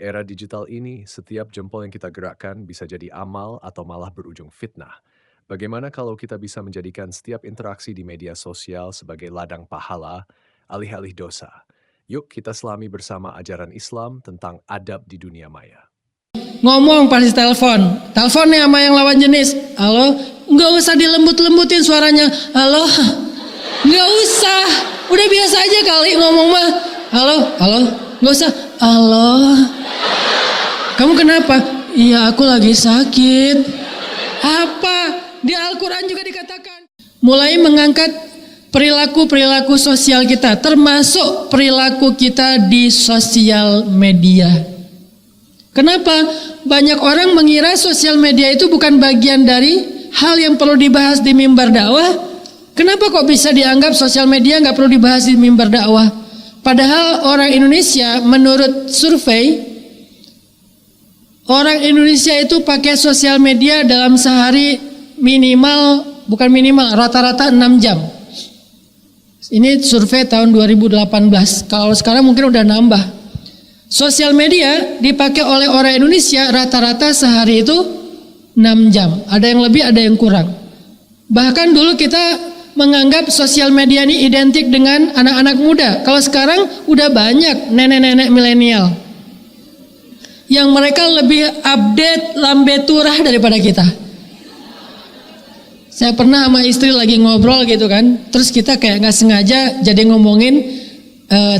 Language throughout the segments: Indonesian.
era digital ini, setiap jempol yang kita gerakkan bisa jadi amal atau malah berujung fitnah. Bagaimana kalau kita bisa menjadikan setiap interaksi di media sosial sebagai ladang pahala, alih-alih dosa? Yuk kita selami bersama ajaran Islam tentang adab di dunia maya. Ngomong pasti teleponnya sama yang lawan jenis. Halo, nggak usah dilembut-lembutin suaranya. Halo, nggak usah, udah biasa aja kali ngomong mah. Halo, nggak usah. Halo, kamu kenapa? Iya, aku lagi sakit. Apa? Di Al-Quran juga dikatakan. Mulai mengangkat perilaku sosial kita, termasuk perilaku kita di sosial media. Kenapa? Banyak orang mengira sosial media itu bukan bagian dari hal yang perlu dibahas di mimbar dakwah. Kenapa kok bisa dianggap sosial media nggak perlu dibahas di mimbar dakwah? Padahal orang Indonesia, menurut survei, orang Indonesia itu pakai sosial media dalam sehari rata-rata 6 jam. Ini survei tahun 2018. Kalau sekarang mungkin udah nambah. Sosial media dipakai oleh orang Indonesia rata-rata sehari itu 6 jam. Ada yang lebih, ada yang kurang. Bahkan dulu kita menganggap sosial media ini identik dengan anak-anak muda. Kalau sekarang udah banyak nenek-nenek milenial yang mereka lebih update lambe turah daripada kita. Saya pernah sama istri lagi ngobrol gitu kan, terus kita kayak nggak sengaja jadi ngomongin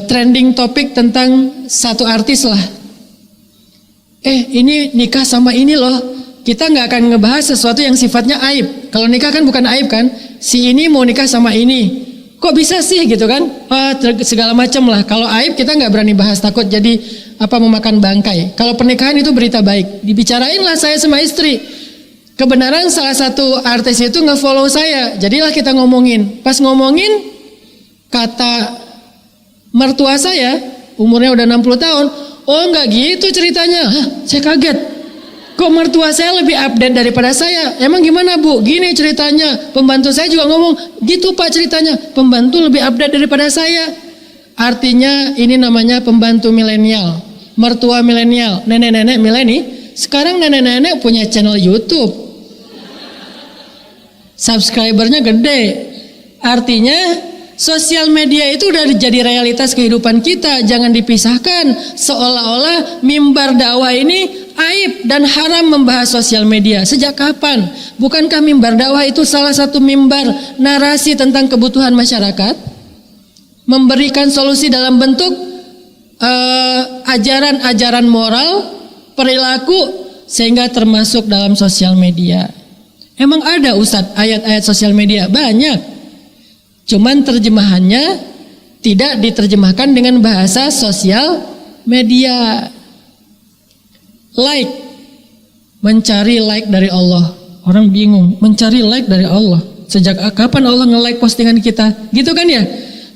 trending topik tentang satu artis lah. Ini nikah sama ini loh. Kita nggak akan ngebahas sesuatu yang sifatnya aib. Kalau nikah kan bukan aib kan. Si ini mau nikah sama ini. Kok bisa sih gitu kan? Segala macam lah. Kalau aib kita nggak berani bahas, takut jadi memakan bangkai. Kalau pernikahan itu berita baik. Dibicarain lah saya sama istri. Kebenaran salah satu artis itu nge-follow saya. Jadilah kita ngomongin. Pas ngomongin, kata mertua saya, umurnya udah 60 tahun. Oh enggak gitu ceritanya. Saya kaget. Kok mertua saya lebih update daripada saya? Emang gimana bu? Gini ceritanya. Pembantu saya juga ngomong, gitu pak ceritanya. Pembantu lebih update daripada saya. Artinya ini namanya pembantu milenial. Mertua milenial. Nenek-nenek mileni. Sekarang nenek-nenek punya channel YouTube. Subscribernya gede. Artinya sosial media itu udah jadi realitas kehidupan kita. Jangan dipisahkan. Seolah-olah mimbar dakwah ini aib dan haram membahas sosial media. Sejak kapan? Bukankah mimbar dakwah itu salah satu mimbar narasi tentang kebutuhan masyarakat? Memberikan solusi dalam bentuk ajaran-ajaran moral, perilaku, sehingga termasuk dalam sosial media. Emang ada Ustadz ayat-ayat sosial media? Banyak. Cuman terjemahannya tidak diterjemahkan dengan bahasa sosial media. Like, mencari like dari Allah. Orang bingung, mencari like dari Allah. Sejak kapan Allah nge-like postingan kita? Gitu kan ya?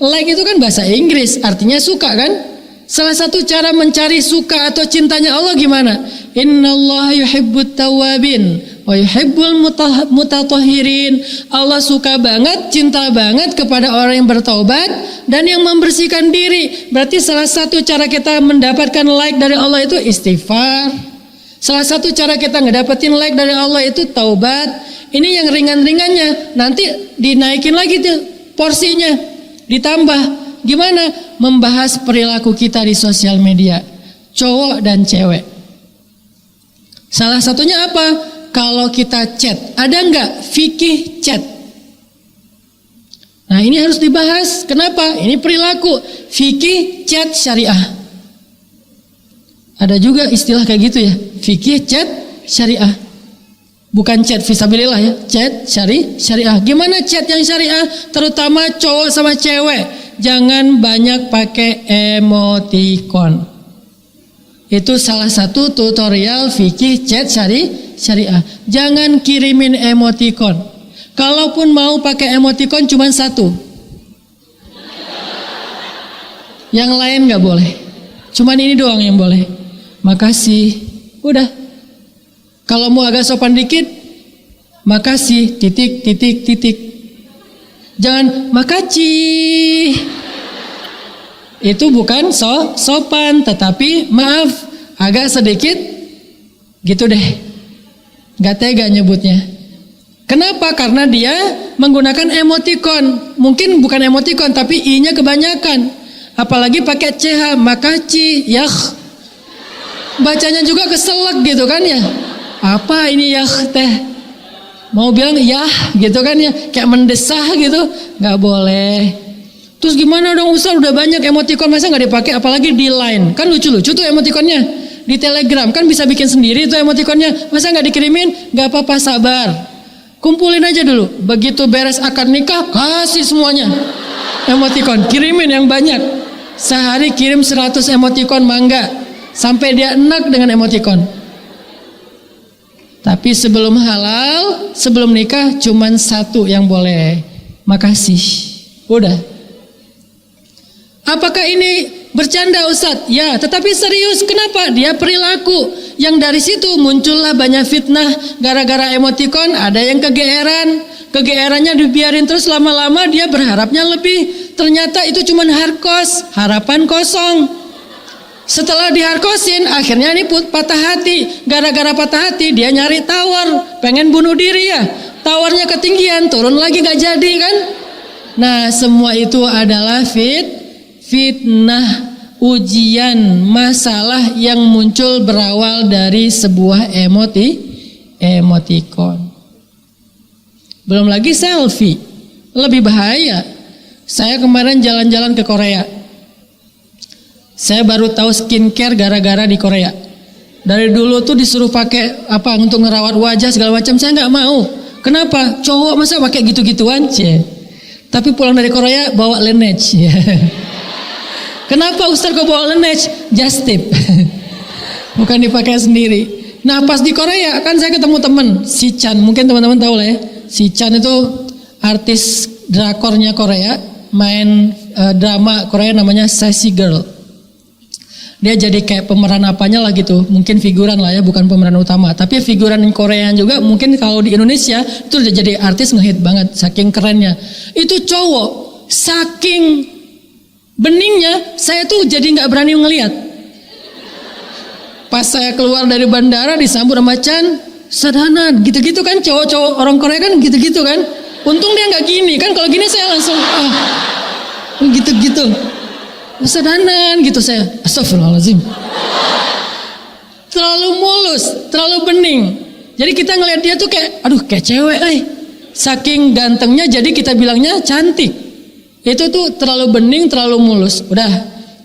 Like itu kan bahasa Inggris, artinya suka kan? Salah satu cara mencari suka atau cintanya Allah gimana? Innallaha yuhibbut tawwabin wa yuhibbul mutatahhirin. Allah suka banget, cinta banget kepada orang yang bertaubat dan yang membersihkan diri. Berarti salah satu cara kita mendapatkan like dari Allah itu istighfar. Salah satu cara kita ngedapetin like dari Allah itu taubat. Ini yang ringan-ringannya. Nanti dinaikin lagi tuh porsinya, ditambah. Gimana? Membahas perilaku kita di sosial media, cowok dan cewek. Salah satunya apa? Kalau kita chat, ada nggak fikih chat? Nah ini harus dibahas. Kenapa? Ini perilaku fikih chat syariah. Ada juga istilah kayak gitu ya, fikih chat syariah. Bukan chat fisabilillah ya, chat syariah. Gimana chat yang syariah? Terutama cowok sama cewek. Jangan banyak pakai emoticon. Itu salah satu tutorial fikih chat syariah. Jangan kirimin emoticon. Kalaupun mau pakai emoticon cuma satu. Yang lain nggak boleh. Cuman ini doang yang boleh. Makasih. Udah. Kalau mau agak sopan dikit, makasih titik. Jangan makasih. Itu bukan sopan, tetapi maaf. agak sedikit gitu deh, gak tega nyebutnya. Kenapa? Karena dia menggunakan emoticon. Mungkin bukan emoticon tapi i-nya kebanyakan. Apalagi pakai ch, makaci, yah. Bacanya juga keselak gitu kan ya. Apa ini yah teh? Mau bilang yah gitu kan ya, kayak mendesah gitu, nggak boleh. Terus gimana dong Ustaz, udah banyak emoticon masa nggak dipakai, apalagi di Line, kan lucu-lucu tuh emoticonnya. Di Telegram kan bisa bikin sendiri tuh emoticonnya, masa nggak dikirimin? Nggak apa-apa, sabar, kumpulin aja dulu. Begitu beres akad nikah, kasih semuanya emoticon, kirimin yang banyak. Sehari kirim 100 emoticon, mangga, sampai dia enak dengan emoticon. Tapi sebelum halal, sebelum nikah cuman 1 yang boleh. Makasih. Udah. Apakah ini bercanda Ustadz? Ya, tetapi serius. Kenapa? Dia perilaku. Yang dari situ muncullah banyak fitnah. Gara-gara emoticon ada yang kegeeran. Kegeerannya dibiarin terus, lama-lama dia berharapnya lebih. Ternyata itu cuman harkos, harapan kosong. Setelah diharkosin, akhirnya ini patah hati. Gara-gara patah hati, dia nyari tawar, pengen bunuh diri ya. Tawarnya ketinggian, turun lagi gak jadi kan. Nah, semua itu adalah fitnah, ujian, masalah yang muncul berawal dari sebuah emoticon. Belum lagi selfie, lebih bahaya. Saya kemarin jalan-jalan ke Korea. Saya baru tahu skincare gara-gara di Korea. Dari dulu tuh disuruh pakai apa untuk ngerawat wajah segala macam, saya nggak mau. Kenapa? Cowok masa pakai gitu-gituan? Tapi pulang dari Korea bawa Laneige. Kenapa Ustaz kok bawa Laneige? Just tip. Bukan dipakai sendiri. Nah pas di Korea kan saya ketemu temen si Chan, mungkin teman-teman tahu lah ya. Si Chan itu artis drakornya Korea, main drama Korea namanya Sassy Girl. Dia jadi kayak pemeran apanya lah gitu, mungkin figuran lah ya, bukan pemeran utama. Tapi figuran Korea juga mungkin kalau di Indonesia itu udah jadi artis ngehit banget, saking kerennya. Itu cowok, saking beningnya, saya tuh jadi nggak berani ngelihat. Pas saya keluar dari bandara disambut sama Chan, sadhana, gitu-gitu kan cowok-cowok orang Korea kan gitu-gitu kan. Untung dia nggak gini kan, kalau gini saya langsung gitu-gitu. Sederhana gitu saya, astagfirullahaladzim. Terlalu mulus, terlalu bening. Jadi kita ngelihat dia tuh kayak, aduh kayak cewek, saking gantengnya jadi kita bilangnya cantik. Itu tuh terlalu bening, terlalu mulus. Udah,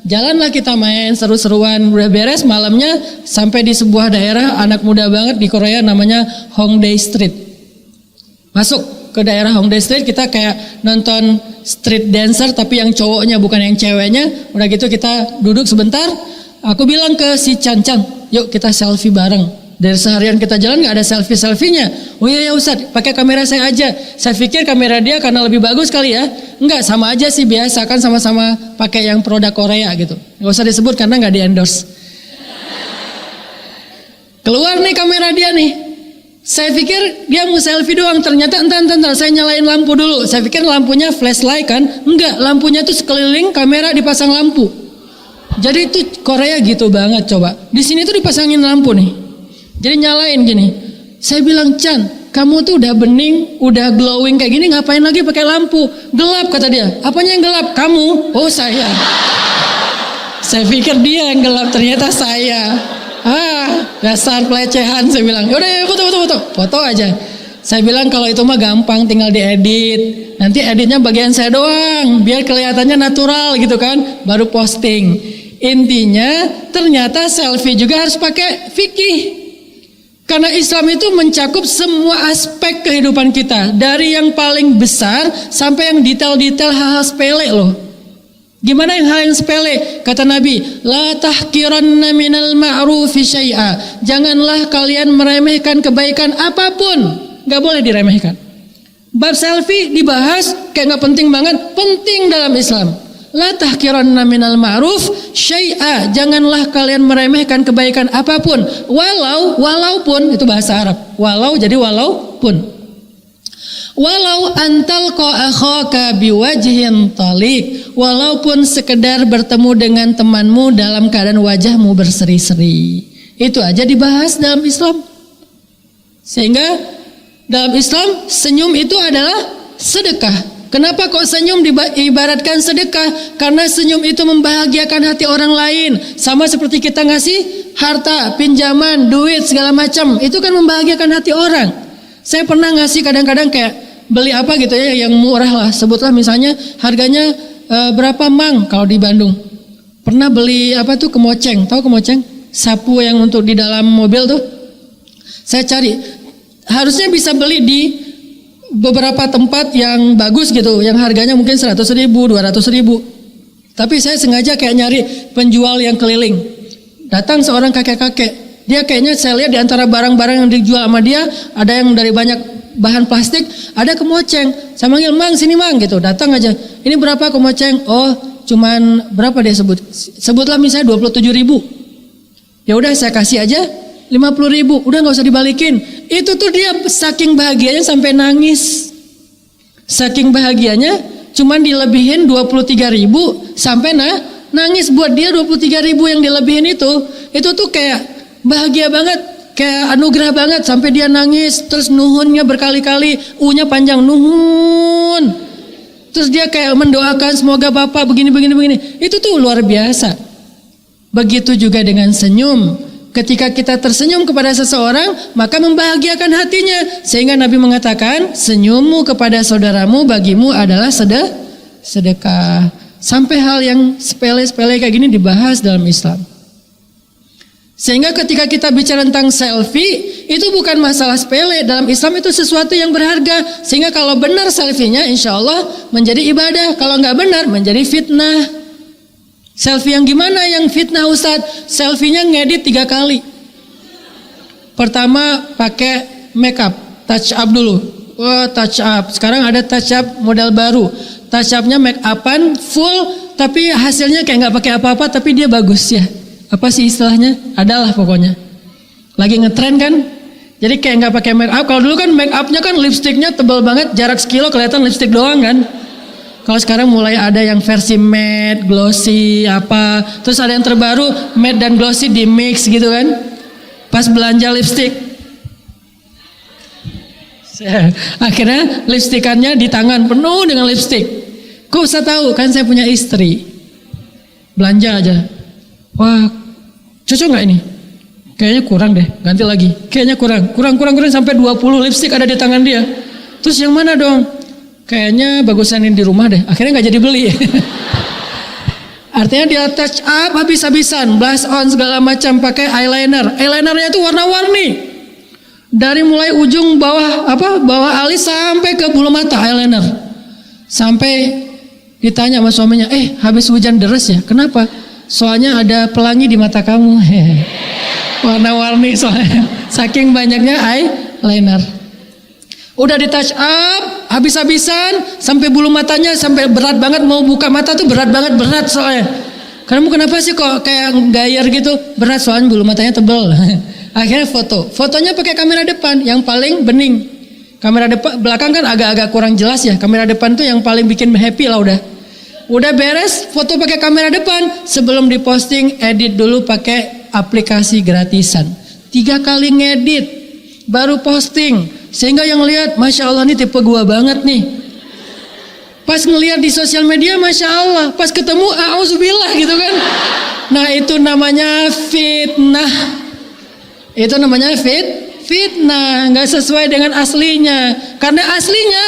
jalanlah kita main seru-seruan. Udah beres malamnya sampai di sebuah daerah anak muda banget di Korea namanya Hongdae Street. Masuk ke daerah Hongdae Street, kita kayak nonton street dancer tapi yang cowoknya bukan yang ceweknya. Udah gitu kita duduk sebentar, aku bilang ke si Chan, yuk kita selfie bareng. Dari seharian kita jalan gak ada selfie-selfienya. Oh iya ya Ustadz, pakai kamera saya aja. Saya pikir kamera dia karena lebih bagus kali ya. Enggak, sama aja sih, biasa kan, sama-sama pakai yang produk Korea gitu. Gak usah disebut karena gak di endorse. Keluar nih kamera dia nih. Saya pikir dia mau selfie doang, ternyata entar saya nyalain lampu dulu. Saya pikir lampunya flashlight kan, enggak, lampunya tuh sekeliling kamera dipasang lampu. Jadi itu Korea gitu banget coba. Di sini tuh dipasangin lampu nih. Jadi nyalain gini. Saya bilang, Chan, kamu tuh udah bening, udah glowing kayak gini, ngapain lagi pakai lampu? Gelap kata dia. Apanya yang gelap? Kamu? Oh saya. Saya pikir dia yang gelap, ternyata saya. Dasar pelecehan, saya bilang. Yaudah ya, foto aja. Saya bilang kalau itu mah gampang, tinggal diedit. Nanti editnya bagian saya doang, biar kelihatannya natural gitu kan, baru posting. Intinya ternyata selfie juga harus pakai fikih. Karena Islam itu mencakup semua aspek kehidupan kita, dari yang paling besar sampai yang detail-detail hal-hal sepele loh. Gimana yang hal yang sepele? Kata Nabi, la tahqiranna minal ma'rufi syai'a. Janganlah kalian meremehkan kebaikan apapun. Gak boleh diremehkan. Bab selfie dibahas kayak gak penting banget. Penting dalam Islam. La tahqiranna minal ma'ruf syai'a. Janganlah kalian meremehkan kebaikan apapun. Walaupun, itu bahasa Arab. Walau jadi walaupun. Walau antal akhaka biwajhin talik, walaupun sekedar bertemu dengan temanmu dalam keadaan wajahmu berseri-seri. Itu aja dibahas dalam Islam. Sehingga dalam Islam senyum itu adalah sedekah. Kenapa kok senyum diibaratkan sedekah? Karena senyum itu membahagiakan hati orang lain. Sama seperti kita ngasih harta, pinjaman, duit, segala macam. Itu kan membahagiakan hati orang. Saya pernah ngasih kadang-kadang kayak beli apa gitu ya yang murah lah. Sebutlah misalnya harganya berapa mang kalau di Bandung. Pernah beli apa tuh kemoceng. Tahu kemoceng? Sapu yang untuk di dalam mobil tuh. Saya cari. Harusnya bisa beli di beberapa tempat yang bagus gitu, yang harganya mungkin 100.000, 200.000. Tapi saya sengaja kayak nyari penjual yang keliling. Datang seorang kakek-kakek, dia kayaknya saya lihat di antara barang-barang yang dijual sama dia, ada yang dari banyak bahan plastik, ada kemoceng. Saya manggil, "Mang, sini Mang," gitu. Datang aja. "Ini berapa kemoceng?" "Oh, cuman berapa dia sebut?" Sebutlah misalnya 27.000. Ya udah saya kasih aja 50.000, udah nggak usah dibalikin. Itu tuh dia saking bahagianya sampai nangis. Saking bahagianya cuman dilebihin 23.000 sampai nangis. Buat dia 23.000 yang dilebihin itu tuh kayak bahagia banget, kayak anugerah banget sampai dia nangis. Terus nuhunnya berkali-kali, U-nya panjang, nuhun. Terus dia kayak mendoakan semoga Bapak begini. Itu tuh luar biasa. Begitu juga dengan senyum. Ketika kita tersenyum kepada seseorang, maka membahagiakan hatinya. Sehingga Nabi mengatakan, senyummu kepada saudaramu bagimu adalah sedekah. Sampai hal yang sepele-sepele kayak gini dibahas dalam Islam. Sehingga ketika kita bicara tentang selfie, itu bukan masalah sepele. Dalam Islam itu sesuatu yang berharga. Sehingga kalau benar selfie-nya, insya Allah menjadi ibadah. Kalau nggak benar, menjadi fitnah. Selfie yang gimana yang fitnah Ustadz? Selfie-nya ngedit 3 kali. Pertama pakai make up, touch up dulu. Wah, touch up. Sekarang ada touch up model baru. Touch up-nya make up-an full, tapi hasilnya kayak nggak pakai apa-apa, tapi dia bagus ya. Apa sih istilahnya? Adalah pokoknya. Lagi ngetren kan? Jadi kayak nggak pakai make up. Kalau dulu kan make up-nya kan lipstiknya tebal banget, jarak sekilo kelihatan lipstik doang kan? Kalau sekarang mulai ada yang versi matte, glossy, apa. Terus ada yang terbaru, matte dan glossy di mix gitu kan. Pas belanja lipstick. Akhirnya lipstikannya di tangan penuh dengan lipstick. Kok usah tahu kan saya punya istri. Belanja aja. Wah, cocok gak ini? Kayaknya kurang deh, ganti lagi. Kayaknya kurang sampai 20 lipstick ada di tangan dia. Terus yang mana dong? Kayaknya bagusan ini di rumah deh. Akhirnya nggak jadi beli. Artinya dia touch up habis-habisan, blush on segala macam, pakai eyeliner. Eyelinernya itu warna-warni. Dari mulai ujung bawah alis sampai ke bulu mata eyeliner. Sampai ditanya sama suaminya, habis hujan deras ya? Kenapa? Soalnya ada pelangi di mata kamu. Warna-warni soalnya. Saking banyaknya eyeliner. Udah di touch up, habis-habisan, sampai bulu matanya sampai berat banget, mau buka mata tuh berat soalnya. Kamu kenapa sih kok kayak gayer gitu? Berat soalnya bulu matanya tebel. Akhirnya fotonya pakai kamera depan yang paling bening. Kamera depan, belakang kan agak-agak kurang jelas ya. Kamera depan tuh yang paling bikin happy lah udah. Udah beres, foto pakai kamera depan, sebelum diposting edit dulu pakai aplikasi gratisan. 3 kali ngedit, baru posting. Sehingga yang lihat, Masya Allah nih tipe gua banget nih. Pas ngelihat di sosial media, Masya Allah. Pas ketemu, A'udzubillah gitu kan. Nah itu namanya fitnah. Itu namanya fitnah. Gak sesuai dengan aslinya. Karena aslinya,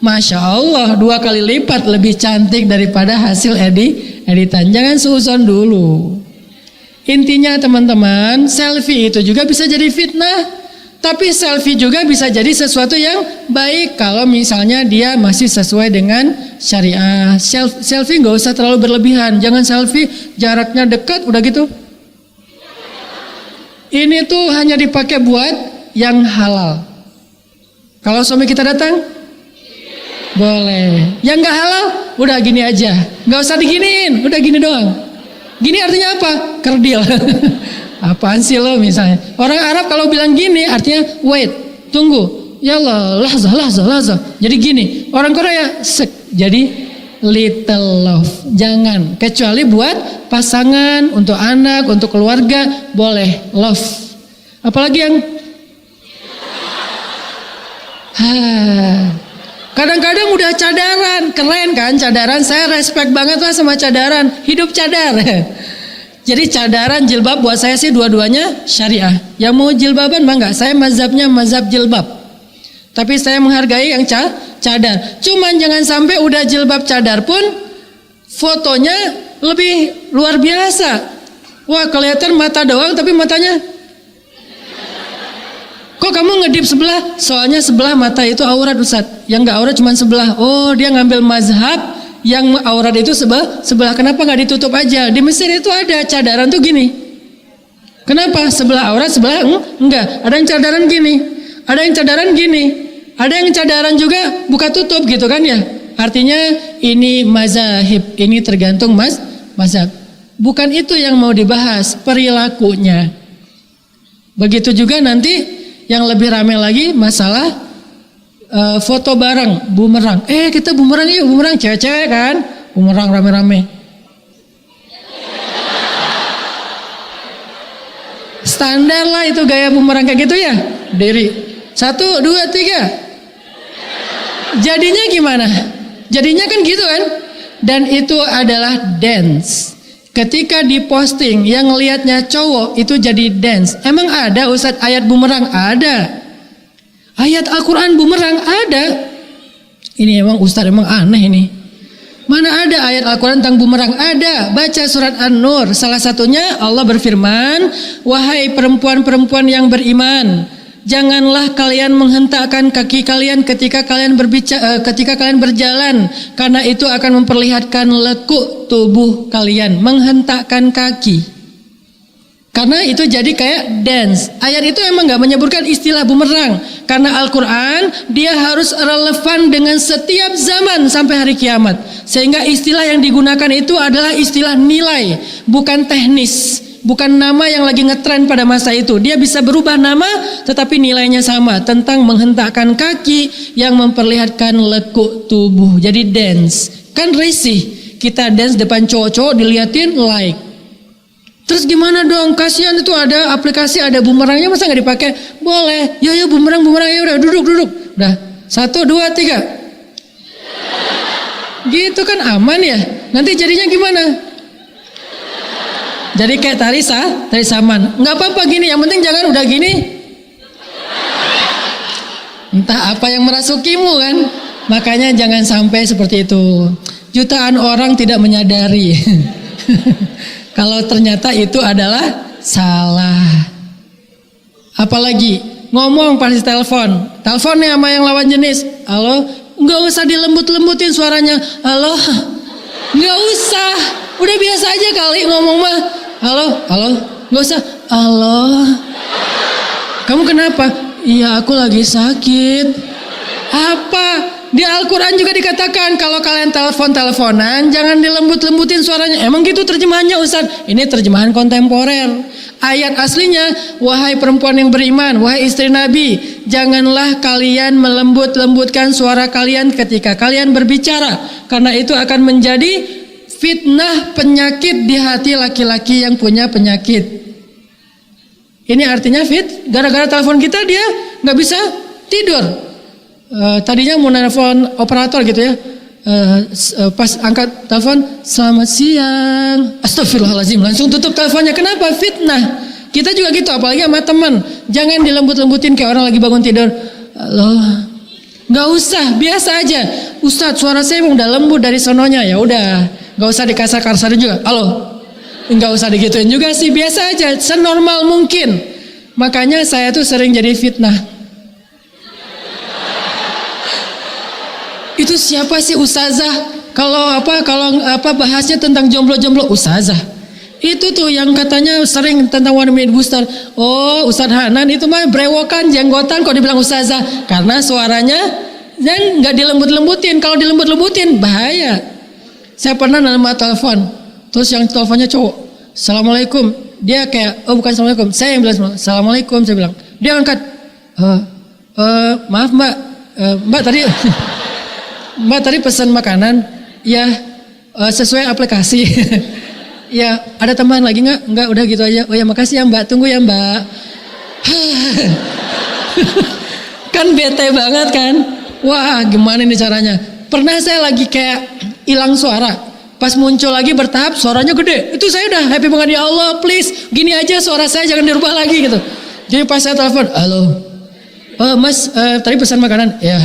Masya Allah 2 kali lipat lebih cantik daripada hasil editan. Jangan suuzon dulu. Intinya teman-teman, selfie itu juga bisa jadi fitnah. Tapi selfie juga bisa jadi sesuatu yang baik kalau misalnya dia masih sesuai dengan syariah. Selfie nggak usah terlalu berlebihan. Jangan selfie jaraknya dekat udah gitu. Ini tuh hanya dipakai buat yang halal. Kalau suami kita datang, boleh. Yang nggak halal, udah gini aja. Nggak usah diginiin, udah gini doang. Gini artinya apa? Kerdil. Apaan sih lo misalnya? Orang Arab kalau bilang gini artinya wait, tunggu. Ya Allah, lahzah. Jadi gini. Orang Korea sek. Jadi little love. Jangan, kecuali buat pasangan, untuk anak, untuk keluarga, boleh love. Apalagi yang kadang-kadang udah cadaran, keren kan cadaran, saya respect banget lah sama cadaran, hidup cadar. Jadi cadaran, jilbab buat saya sih dua-duanya syariah. Yang mau jilbaban mah enggak, saya mazhabnya mazhab jilbab. Tapi saya menghargai yang cadar. Cuman jangan sampai udah jilbab cadar pun fotonya lebih luar biasa. Wah, kelihatan mata doang tapi matanya. Kok kamu ngedip sebelah? Soalnya sebelah mata itu aurat, Ustaz. Yang enggak aurat cuma sebelah. Oh, dia ngambil mazhab yang aurat itu sebelah. Kenapa nggak ditutup aja? Di Mesir itu ada cadaran tuh gini. Kenapa? Sebelah aurat, sebelah enggak. Ada yang cadaran gini, ada yang cadaran gini, ada yang cadaran juga buka tutup gitu kan ya. Artinya ini mazhab, ini tergantung mazhab. Bukan itu yang mau dibahas, perilakunya. Begitu juga nanti yang lebih ramai lagi masalah foto bareng, bumerang. Kita bumerang yuk, bumerang cewek-cewek kan, bumerang rame-rame. Standar lah itu gaya bumerang kayak gitu ya. Diri 1, 2, 3. Jadinya gimana? Jadinya kan gitu kan. Dan itu adalah dance. Ketika diposting yang ngelihatnya cowok itu jadi dance. Emang ada Ustadz ayat bumerang? Ada. Ayat Al-Quran bumerang ada. Ini emang Ustadz emang aneh ini. Mana ada ayat Al-Quran tentang bumerang? Ada. Baca surat An-Nur. Salah satunya Allah berfirman, wahai perempuan-perempuan yang beriman, janganlah kalian menghentakkan kaki kalian ketika kalian berjalan, karena itu akan memperlihatkan lekuk tubuh kalian. Menghentakkan kaki. Karena itu jadi kayak dance. Ayat itu emang gak menyebutkan istilah bumerang. Karena Al-Quran dia harus relevan dengan setiap zaman sampai hari kiamat. Sehingga istilah yang digunakan itu adalah istilah nilai, bukan teknis. Bukan nama yang lagi ngetren pada masa itu. Dia bisa berubah nama tetapi nilainya sama. Tentang menghentakkan kaki yang memperlihatkan lekuk tubuh. Jadi dance. Kan risih. Kita dance depan cowok-cowok diliatin like. Terus gimana dong? Kasihan itu ada aplikasi, ada bumerangnya, masa nggak dipakai? Boleh. Ya bumerang ya udah duduk. Udah 1, 2, 3. Gitu kan aman ya. Nanti jadinya gimana? Jadi kayak tari saman. Nggak apa-apa gini. Yang penting jangan udah gini. Entah apa yang merasukimu kan. Makanya jangan sampai seperti itu. Jutaan orang tidak menyadari. Kalau ternyata itu adalah salah. Apalagi ngomong pas telepon. Teleponnya sama yang lawan jenis. Halo, nggak usah dilembut-lembutin suaranya. Halo, nggak usah. Udah biasa aja kali ngomong mah. Halo, nggak usah. Halo, kamu kenapa? Iya, aku lagi sakit. Apa? Di Al-Quran juga dikatakan kalau kalian teleponan jangan dilembut-lembutin suaranya. Emang gitu terjemahannya Ustaz? Ini terjemahan kontemporer. Ayat aslinya, wahai perempuan yang beriman, wahai istri Nabi, janganlah kalian melembut-lembutkan suara kalian ketika kalian berbicara, karena itu akan menjadi fitnah penyakit di hati laki-laki yang punya penyakit. Ini artinya gara-gara telepon kita dia nggak bisa tidur. Tadinya mau nelfon operator gitu ya, pas angkat telepon, selamat siang, astagfirullahaladzim, langsung tutup teleponnya. Kenapa? Fitnah. Kita juga gitu, apalagi sama teman. Jangan dilembut-lembutin kayak orang lagi bangun tidur. Halo, nggak usah, biasa aja. Ustadz, suara saya udah lembut dari sononya. Ya udah, nggak usah dikasar-kasarin juga. Halo, nggak usah digituin juga sih, biasa aja, senormal mungkin. Makanya saya tuh sering jadi fitnah. Itu siapa sih ustazah? Kalau bahasnya tentang jomblo-jomblo, ustazah. Itu tuh yang katanya sering tentang One Minute Booster. Oh, Ustadz Hanan itu mah brewokan, jenggotan kok dibilang ustazah. Karena suaranya dan nggak dilembut-lembutin. Kalau dilembut-lembutin bahaya. Saya pernah nerima telepon. Terus yang teleponnya cowok. Assalamualaikum. Dia kayak, oh bukan assalamualaikum. Saya yang bilang assalamualaikum. Saya bilang. Dia angkat. Maaf mbak. Mbak tadi pesan makanan. Ya sesuai aplikasi. Ya ada tambahan lagi nggak? Nggak, udah gitu aja. Oh ya makasih ya Mbak, tunggu ya Mbak. Kan bete banget kan. Wah gimana nih caranya. Pernah saya lagi kayak hilang suara. Pas muncul lagi bertahap suaranya gede. Itu saya udah happy banget, ya Allah please. Gini aja suara saya jangan dirubah lagi gitu. Jadi pas saya telepon, halo. Mas tadi pesan makanan. Ya.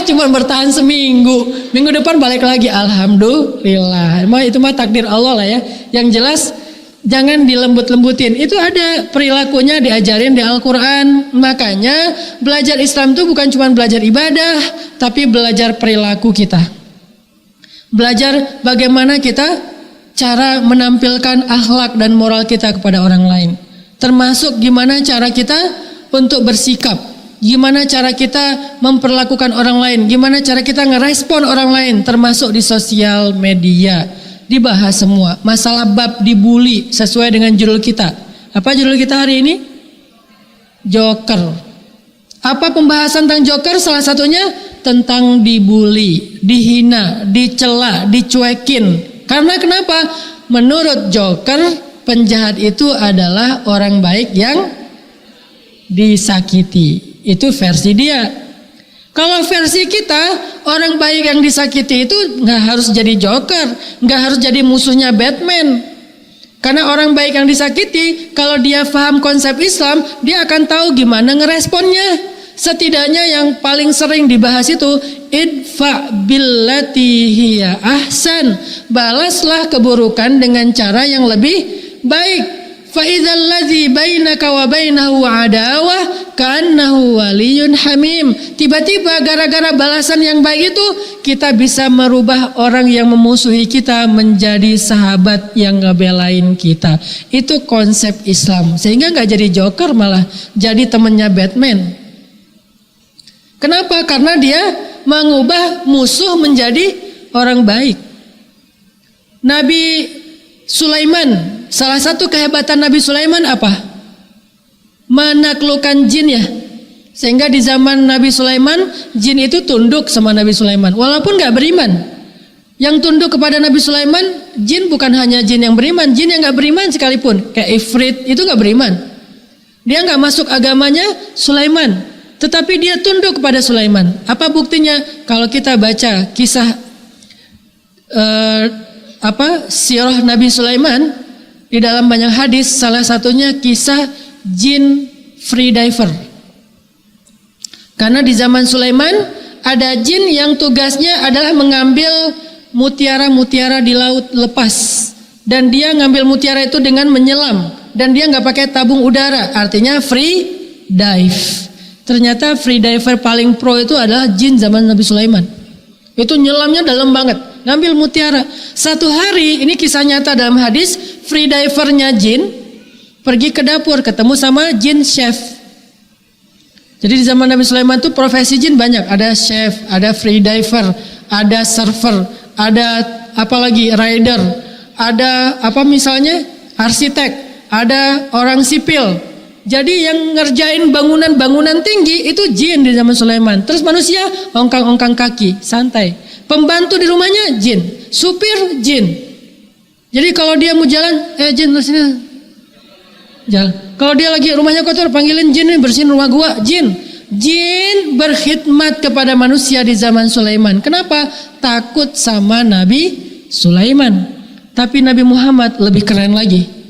Cuma bertahan seminggu. Minggu depan balik lagi. Alhamdulillah. Itu mah takdir Allah lah ya. Yang jelas jangan dilembut-lembutin. Itu ada perilakunya diajarin di Al-Quran. Makanya belajar Islam itu bukan cuma belajar ibadah, tapi belajar perilaku kita. Belajar bagaimana kita cara menampilkan akhlak dan moral kita kepada orang lain. Termasuk gimana cara kita untuk bersikap. Gimana cara kita memperlakukan orang lain. Gimana cara kita ngerespon orang lain. Termasuk di sosial media. Dibahas semua. Masalah bab dibully sesuai dengan judul kita. Apa judul kita hari ini? Joker. Apa pembahasan tentang joker? Salah satunya tentang dibully, dihina, dicela, dicuekin. Karena kenapa? Menurut joker, penjahat itu adalah orang baik yang disakiti. Itu versi dia. Kalau versi kita, orang baik yang disakiti itu nggak harus jadi joker, nggak harus jadi musuhnya Batman. Karena orang baik yang disakiti, kalau dia paham konsep Islam, dia akan tahu gimana ngeresponnya. Setidaknya yang paling sering dibahas itu idfa billati hiya ahsan. Balaslah keburukan dengan cara yang lebih baik. Fa idzal ladzi bainaka wa bainahu adawah ka'annahu waliyyun hamim. Tiba-tiba gara-gara balasan yang baik itu kita bisa merubah orang yang memusuhi kita menjadi sahabat yang ngebelain kita. Itu konsep Islam. Sehingga nggak jadi joker, malah jadi temannya Batman. Kenapa? Karena dia mengubah musuh menjadi orang baik. Nabi Sulaiman, salah satu kehebatan Nabi Sulaiman apa? Menaklukkan jin ya. Sehingga di zaman Nabi Sulaiman, jin itu tunduk sama Nabi Sulaiman. Walaupun gak beriman. Yang tunduk kepada Nabi Sulaiman, jin bukan hanya jin yang beriman. Jin yang gak beriman sekalipun. Kayak Ifrit, itu gak beriman. Dia gak masuk agamanya Sulaiman. Tetapi dia tunduk kepada Sulaiman. Apa buktinya? Kalau kita baca kisah sirah Nabi Sulaiman di dalam banyak hadis, salah satunya kisah jin free diver. Karena di zaman Sulaiman ada jin yang tugasnya adalah mengambil mutiara-mutiara di laut lepas, dan dia ngambil mutiara itu dengan menyelam, dan dia nggak pakai tabung udara, artinya free dive. Ternyata free diver paling pro itu adalah jin zaman Nabi Sulaiman. Itu nyelamnya dalam banget, ngambil mutiara. Satu hari, ini kisah nyata dalam hadis, free divernya jin pergi ke dapur, ketemu sama jin chef. Jadi di zaman Nabi Sulaiman itu profesi jin banyak. Ada chef, ada free diver, ada server, ada apalagi rider, ada apa misalnya arsitek, ada orang sipil. Jadi yang ngerjain bangunan-bangunan tinggi itu jin di zaman Sulaiman. Terus manusia ongkang-ongkang kaki, santai. Pembantu di rumahnya jin, supir jin. Jadi kalau dia mau jalan, jin sini jalan. Kalau dia lagi rumahnya kotor, panggilin jin nih bersihin rumah gua, jin. Jin berkhidmat kepada manusia di zaman Sulaiman. Kenapa? Takut sama Nabi Sulaiman. Tapi Nabi Muhammad lebih keren lagi.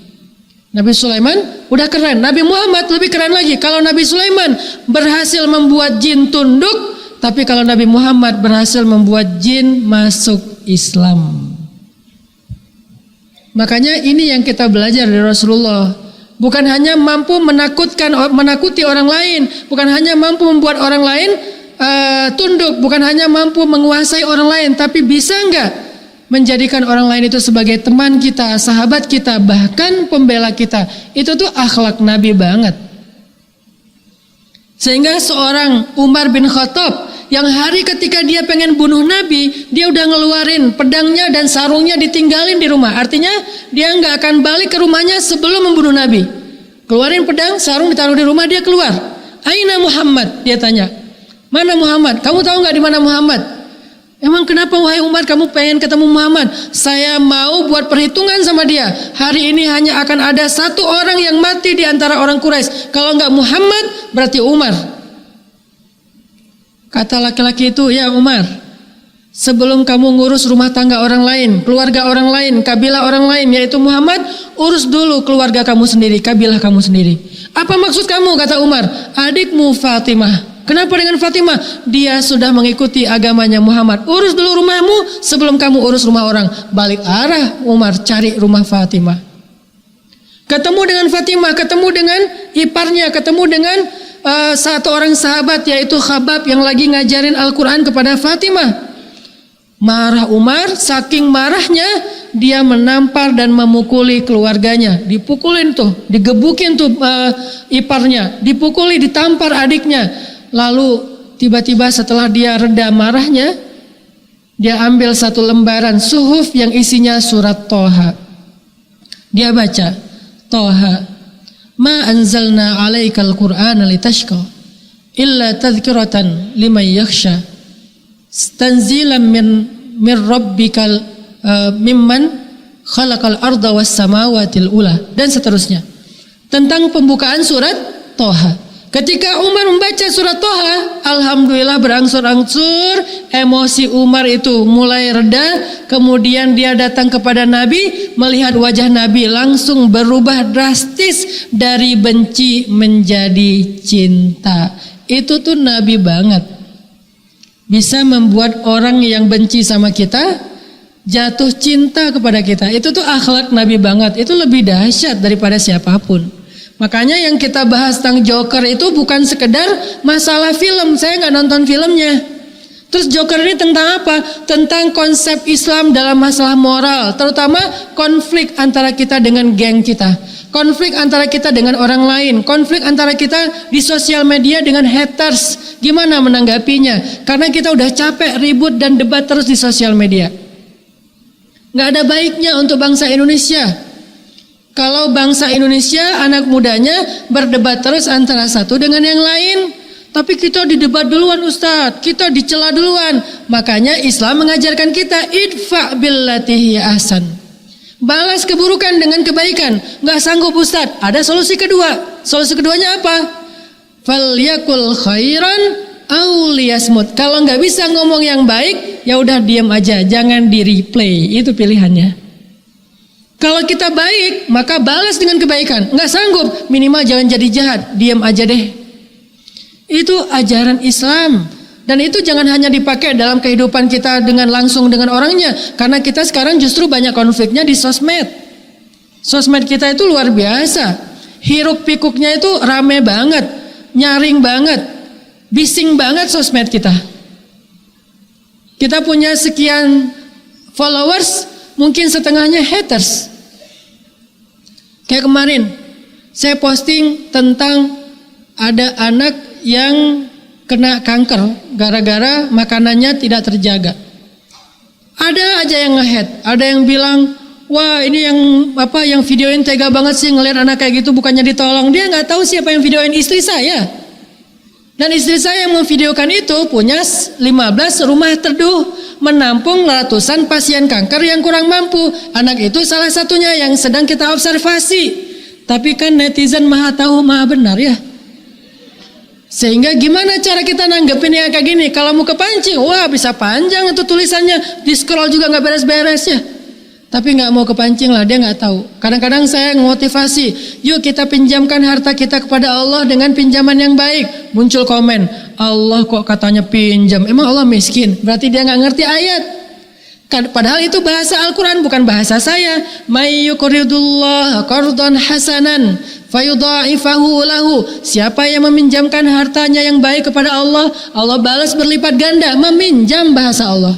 Nabi Sulaiman udah keren, Nabi Muhammad lebih keren lagi. Kalau Nabi Sulaiman berhasil membuat jin tunduk, tapi kalau Nabi Muhammad berhasil membuat jin masuk Islam. Makanya ini yang kita belajar dari Rasulullah. Bukan hanya mampu menakuti orang lain, bukan hanya mampu membuat orang lain tunduk, bukan hanya mampu menguasai orang lain, tapi bisa enggak menjadikan orang lain itu sebagai teman kita, sahabat kita, bahkan pembela kita. Itu tuh akhlak Nabi banget. Sehingga seorang Umar bin Khattab yang hari ketika dia pengen bunuh Nabi, dia udah ngeluarin pedangnya dan sarungnya ditinggalin di rumah. Artinya dia nggak akan balik ke rumahnya sebelum membunuh Nabi. Keluarin pedang, sarung ditaruh di rumah, dia keluar. Aina Muhammad? Dia tanya. Mana Muhammad? Kamu tahu nggak di mana Muhammad? Emang kenapa wahai Umar kamu pengen ketemu Muhammad? Saya mau buat perhitungan sama dia. Hari ini hanya akan ada satu orang yang mati di antara orang Quraisy. Kalau enggak Muhammad berarti Umar. Kata laki-laki itu, ya Umar, sebelum kamu ngurus rumah tangga orang lain, keluarga orang lain, kabilah orang lain, yaitu Muhammad, urus dulu keluarga kamu sendiri, kabilah kamu sendiri. Apa maksud kamu? Kata Umar, adikmu Fatimah. Kenapa dengan Fatimah? Dia sudah mengikuti agamanya Muhammad. Urus dulu rumahmu sebelum kamu urus rumah orang. Balik arah Umar cari rumah Fatimah. Ketemu dengan Fatimah, ketemu dengan iparnya, ketemu dengan satu orang sahabat yaitu Khabab yang lagi ngajarin Al-Quran kepada Fatimah. Marah Umar, saking marahnya dia menampar dan memukuli keluarganya. Dipukulin tuh, digebukin tuh iparnya, dipukuli, ditampar adiknya. Lalu tiba-tiba setelah dia reda marahnya, dia ambil satu lembaran suhuf yang isinya surat Toha. Dia baca, Toha, ma anzalna alaikal qur'ana litashqa illa tadhkiratan liman yakhsha tanzilan min rabbikal mimman khalaqal arda was samawatil ula, dan seterusnya. Tentang pembukaan surat Toha. Ketika Umar membaca surat Toha, alhamdulillah berangsur-angsur emosi Umar itu mulai reda. Kemudian dia datang kepada Nabi, melihat wajah Nabi langsung berubah drastis dari benci menjadi cinta. Itu tuh Nabi banget. Bisa membuat orang yang benci sama kita jatuh cinta kepada kita. Itu tuh akhlak Nabi banget. Itu lebih dahsyat daripada siapapun. Makanya yang kita bahas tentang Joker itu bukan sekedar masalah film. Saya nggak nonton filmnya. Terus Joker ini tentang apa? Tentang konsep Islam dalam masalah moral. Terutama konflik antara kita dengan geng kita. Konflik antara kita dengan orang lain. Konflik antara kita di sosial media dengan haters. Gimana menanggapinya? Karena kita udah capek ribut dan debat terus di sosial media. Nggak ada baiknya untuk bangsa Indonesia. Kalau bangsa Indonesia, anak mudanya berdebat terus antara satu dengan yang lain. Tapi kita didebat duluan Ustadz, kita dicela duluan. Makanya Islam mengajarkan kita idfa billati ahsan. Balas keburukan dengan kebaikan. Nggak sanggup Ustadz, ada solusi kedua. Solusi keduanya apa? Falyakul khairan aw liyasmut. Kalau nggak bisa ngomong yang baik, ya udah diam aja, jangan di replay. Itu pilihannya. Kalau kita baik, maka balas dengan kebaikan. Nggak sanggup, minimal jangan jadi jahat, diam aja deh. Itu ajaran Islam. Dan itu jangan hanya dipakai dalam kehidupan kita dengan langsung dengan orangnya. Karena kita sekarang justru banyak konfliknya di sosmed. Sosmed kita itu luar biasa. Hiruk pikuknya itu rame banget, nyaring banget, bising banget sosmed kita. Kita punya sekian followers, mungkin setengahnya haters. Kayak kemarin saya posting tentang ada anak yang kena kanker gara-gara makanannya tidak terjaga. Ada aja yang nge-hate, ada yang bilang, wah ini yang videoin tega banget sih ngelihat anak kayak gitu, bukannya ditolong. Dia nggak tahu siapa yang videoin, istri saya. Dan istri saya yang memvideokan itu punya 15 rumah teduh, menampung ratusan pasien kanker yang kurang mampu. Anak itu salah satunya yang sedang kita observasi. Tapi kan netizen maha tahu maha benar ya. Sehingga gimana cara kita nanggepin yang kayak gini? Kalau mau kepancing, wah bisa panjang itu tulisannya, di scroll juga nggak beres-beres ya. Tapi nggak mau kepancing lah, dia nggak tahu. Kadang-kadang saya motivasi, yuk kita pinjamkan harta kita kepada Allah dengan pinjaman yang baik. Muncul komen, Allah kok katanya pinjam, emang Allah miskin? Berarti dia nggak ngerti ayat. Padahal itu bahasa Al-Quran, bukan bahasa saya. May yuqridullah qardan hasanan fayudha'ifahu lahu. Siapa yang meminjamkan hartanya yang baik kepada Allah, Allah balas berlipat ganda. Meminjam bahasa Allah.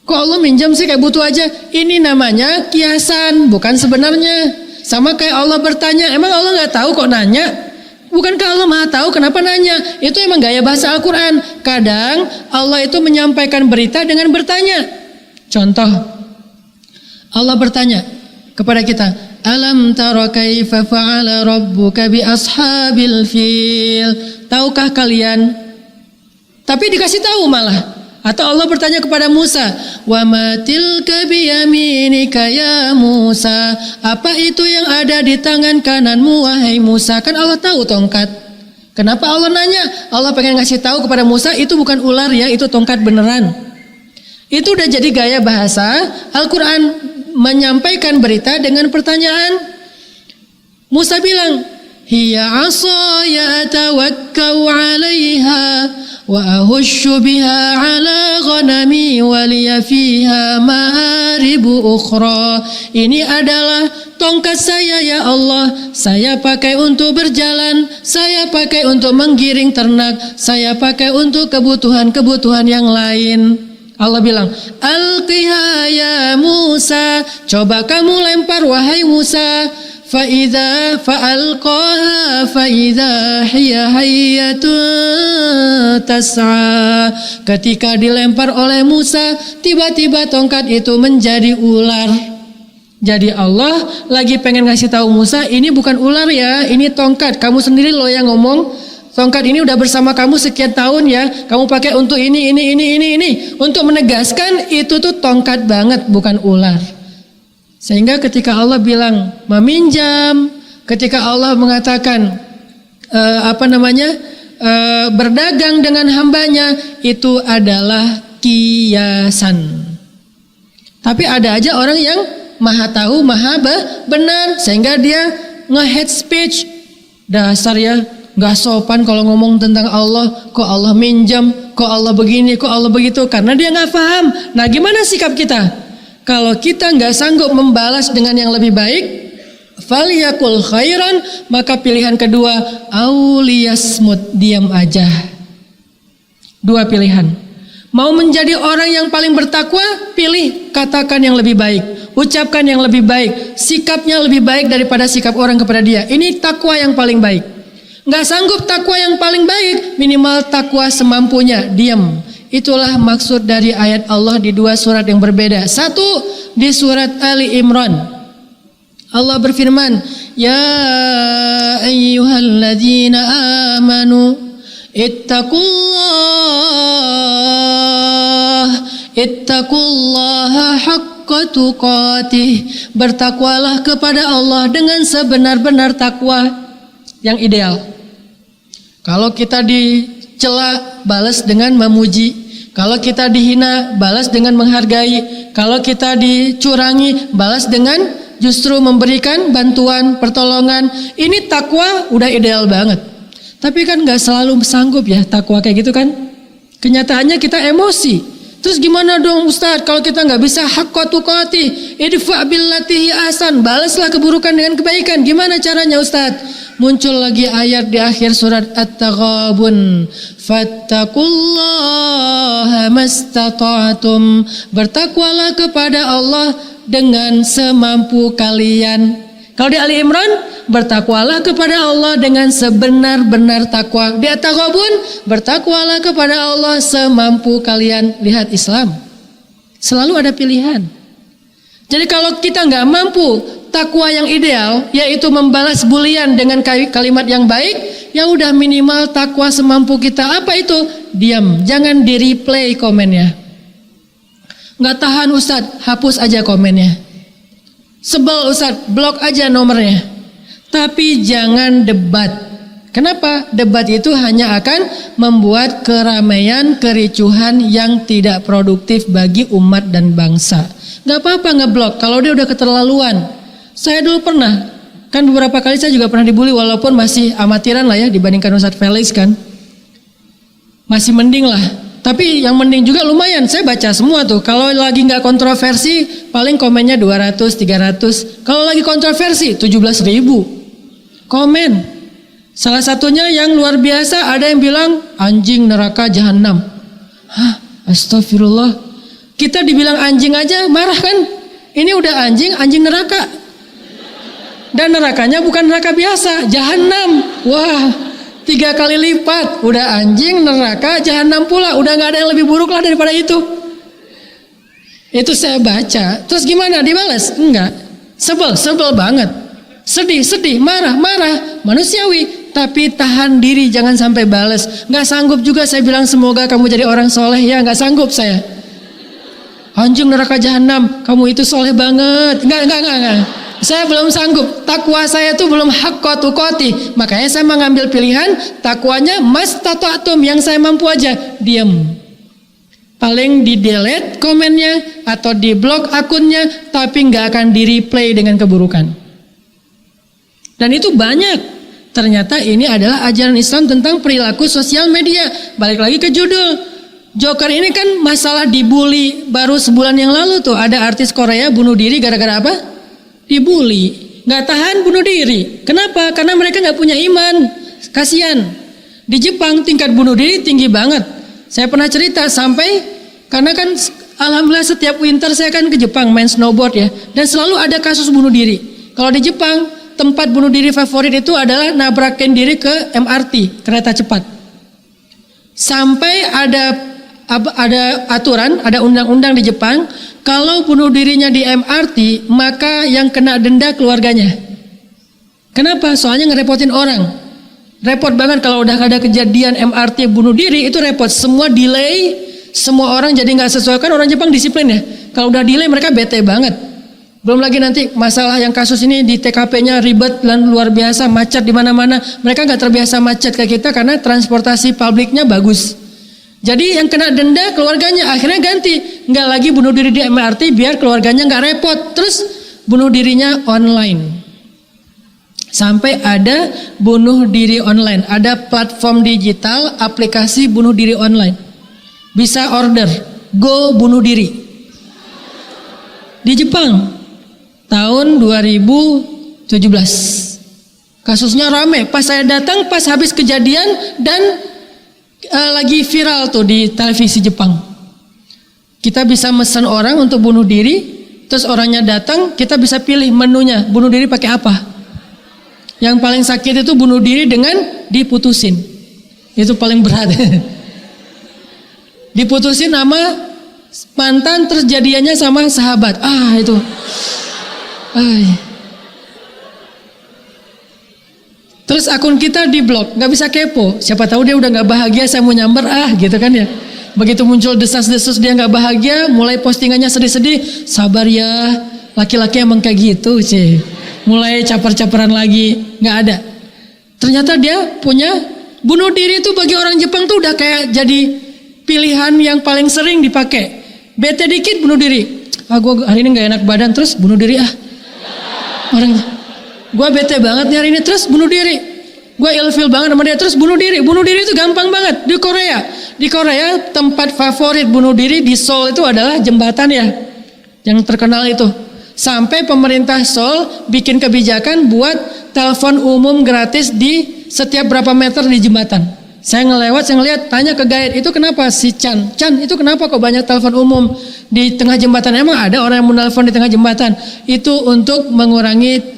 Kok Allah minjam sih kayak butuh aja? Ini namanya kiasan, bukan sebenarnya. Sama kayak Allah bertanya, emang Allah nggak tahu kok nanya? Bukankah Allah maha tahu, kenapa nanya? Itu emang gaya bahasa Al-Quran. Kadang Allah itu menyampaikan berita dengan bertanya. Contoh, Allah bertanya kepada kita, Alam tara kaifa fa'ala rabbuka bi ashabil fil. Tahukah kalian? Tapi dikasih tahu malah. Atau Allah bertanya kepada Musa, "Wa ma tilka biyaminika ya Musa?" Apa itu yang ada di tangan kananmu wahai Musa? Kan Allah tahu tongkat. Kenapa Allah nanya? Allah pengen ngasih tahu kepada Musa itu bukan ular ya, itu tongkat beneran. Itu udah jadi gaya bahasa Al-Quran menyampaikan berita dengan pertanyaan. Musa bilang, "Hiya 'ashaya atawakkau 'alaiha wa ahushu biha 'ala ghanami wa liya fiha ma'aribu ukhra." Ini adalah tongkat saya ya Allah. Saya pakai untuk berjalan, saya pakai untuk menggiring ternak, saya pakai untuk kebutuhan-kebutuhan yang lain. Allah bilang, "Alqiha ya Musa." Coba kamu lempar wahai Musa. Fa'idha fa'alqaha fa'idha hiya hayyatun tas'a. Ketika dilempar oleh Musa, tiba-tiba tongkat itu menjadi ular. Jadi Allah lagi pengen ngasih tahu Musa, ini bukan ular ya, ini tongkat. Kamu sendiri loh yang ngomong. Tongkat ini udah bersama kamu sekian tahun ya. Kamu pakai untuk ini. Untuk menegaskan itu tuh tongkat banget, bukan ular. Sehingga ketika Allah bilang meminjam, ketika Allah mengatakan berdagang dengan hambanya, itu adalah kiasan. Tapi ada aja orang yang maha tahu, maha benar, sehingga dia nge-hate speech. Dasar ya, gak sopan kalau ngomong tentang Allah. Kok Allah minjam, kok Allah begini, kok Allah begitu. Karena dia gak paham. Nah gimana sikap kita? Kalau kita gak sanggup membalas dengan yang lebih baik, falyakul khairan, maka pilihan kedua, auliyasmut, diam aja. Dua pilihan. Mau menjadi orang yang paling bertakwa, pilih katakan yang lebih baik, ucapkan yang lebih baik, sikapnya lebih baik daripada sikap orang kepada dia. Ini takwa yang paling baik. Nggak sanggup takwa yang paling baik, minimal takwa semampunya, diam. Itulah maksud dari ayat Allah di dua surat yang berbeda. Satu di surat Ali Imran, Allah berfirman, "Ya ayyuhalladzina amanu ittaqullaha haqqa tuqatih." Bertakwalah kepada Allah dengan sebenar-benar takwa yang ideal. Kalau kita dicela, balas dengan memuji. Kalau kita dihina, balas dengan menghargai. Kalau kita dicurangi, balas dengan justru memberikan bantuan, pertolongan. Ini takwa udah ideal banget. Tapi kan gak selalu sanggup ya takwa kayak gitu kan. Kenyataannya kita emosi. Terus gimana dong Ustadz kalau kita gak bisa haqqa tuqati, idfa' billati hi ahsan, balaslah keburukan dengan kebaikan. Gimana caranya Ustadz? Muncul lagi ayat di akhir surat At-Taghabun, fattaqullaha mastata'tum, bertakwalah kepada Allah dengan semampu kalian. Kalau di Ali Imran, bertakwalah kepada Allah dengan sebenar-benar takwa. Di At-Taghabun, bertakwalah kepada Allah semampu kalian. Lihat Islam, selalu ada pilihan. Jadi kalau kita nggak mampu takwa yang ideal, yaitu membalas bulian dengan kalimat yang baik, ya udah minimal takwa semampu kita. Apa itu? Diam, jangan di-replay komennya. Nggak tahan Ustadz, hapus aja komennya. Sebel Ustadz, blok aja nomornya. Tapi jangan debat. Kenapa? Debat itu hanya akan membuat keramaian, kericuhan yang tidak produktif bagi umat dan bangsa. Gak apa-apa ngeblok kalau dia udah keterlaluan. Saya dulu pernah, kan beberapa kali saya juga pernah dibully, walaupun masih amatiran lah ya dibandingkan Ustadz Felix kan. Masih mending lah. Tapi yang mending juga lumayan, saya baca semua tuh. Kalau lagi gak kontroversi, paling komennya 200, 300. Kalau lagi kontroversi, 17.000 komen. Salah satunya yang luar biasa, ada yang bilang anjing neraka jahanam. Hah, astagfirullah. Kita dibilang anjing aja marah kan? Ini udah anjing neraka. Dan nerakanya bukan neraka biasa, jahanam. Wah, 3 kali lipat. Udah anjing, neraka, jahanam pula. Udah gak ada yang lebih buruk lah daripada itu. Itu saya baca. Terus gimana? Dibalas? Enggak. Sebel banget. Sedih, marah, manusiawi. tapi tahan diri jangan sampai bales. Nggak sanggup juga saya bilang semoga kamu jadi orang soleh ya, nggak sanggup saya. Anjing neraka jahanam, kamu itu soleh banget. Enggak. Saya belum sanggup. Takwa saya tuh belum hakka tuqati. Makanya saya mengambil pilihan takwanya mastata'tum, yang saya mampu aja. Diam. Paling di delete komennya atau di blok akunnya, tapi nggak akan di replay dengan keburukan. Dan itu banyak. Ternyata ini adalah ajaran Islam tentang perilaku sosial media. Balik lagi ke judul. Joker ini kan masalah dibully. Baru sebulan yang lalu tuh ada artis Korea bunuh diri gara-gara apa? Dibully. Nggak tahan bunuh diri. Kenapa? Karena mereka nggak punya iman. Kasian. Di Jepang tingkat bunuh diri tinggi banget. Saya pernah cerita sampai, karena kan alhamdulillah setiap winter saya kan ke Jepang main snowboard ya. Dan selalu ada kasus bunuh diri. Kalau di Jepang, tempat bunuh diri favorit itu adalah nabrakin diri ke MRT, kereta cepat. Sampai ada aturan, ada undang-undang di Jepang, kalau bunuh dirinya di MRT, maka yang kena denda keluarganya. Kenapa? Soalnya ngerepotin orang. Repot banget kalau udah ada kejadian MRT bunuh diri, itu repot. Semua delay, semua orang jadi nggak sesuai. Kan orang Jepang disiplin ya. Kalau udah delay mereka bete banget. Belum lagi nanti masalah yang kasus ini di TKP-nya ribet dan luar biasa, macet di mana-mana. Mereka nggak terbiasa macet kayak kita karena transportasi publiknya bagus. Jadi yang kena denda keluarganya, akhirnya ganti, nggak lagi bunuh diri di MRT biar keluarganya nggak repot. Terus bunuh dirinya online. Sampai ada bunuh diri online, ada platform digital, aplikasi bunuh diri online. Bisa order, go bunuh diri. Di Jepang tahun 2017. Kasusnya rame. Pas saya datang, pas habis kejadian dan lagi viral tuh di televisi Jepang. Kita bisa mesen orang untuk bunuh diri, terus orangnya datang, kita bisa pilih menunya, bunuh diri pakai apa. Yang paling sakit itu bunuh diri dengan diputusin. Itu paling berat. Diputusin sama mantan, terus jadiannya sama sahabat. Itu. Terus akun kita diblok, nggak bisa kepo. Siapa tahu dia udah nggak bahagia, saya mau nyamber gitu kan ya. Begitu muncul desas-desus dia nggak bahagia, mulai postingannya sedih-sedih. Sabar ya, laki-laki emang kayak gitu sih. Mulai caper-caperan lagi, nggak ada. Ternyata dia punya bunuh diri itu bagi orang Jepang tuh udah kayak jadi pilihan yang paling sering dipakai. Bete dikit bunuh diri. Gue hari ini nggak enak badan, terus bunuh diri Orang gue bete banget nih hari ini, terus bunuh diri. Gue ilfil banget sama dia, terus bunuh diri. Bunuh diri itu gampang banget. Di Korea tempat favorit bunuh diri di Seoul itu adalah jembatan ya, yang terkenal itu. Sampai pemerintah Seoul bikin kebijakan buat telepon umum gratis di setiap berapa meter di jembatan. Saya ngeliat, tanya ke guide, itu kenapa si Chan, itu kenapa kok banyak telepon umum di tengah jembatan? Emang ada orang yang mau telepon di tengah jembatan? Itu untuk mengurangi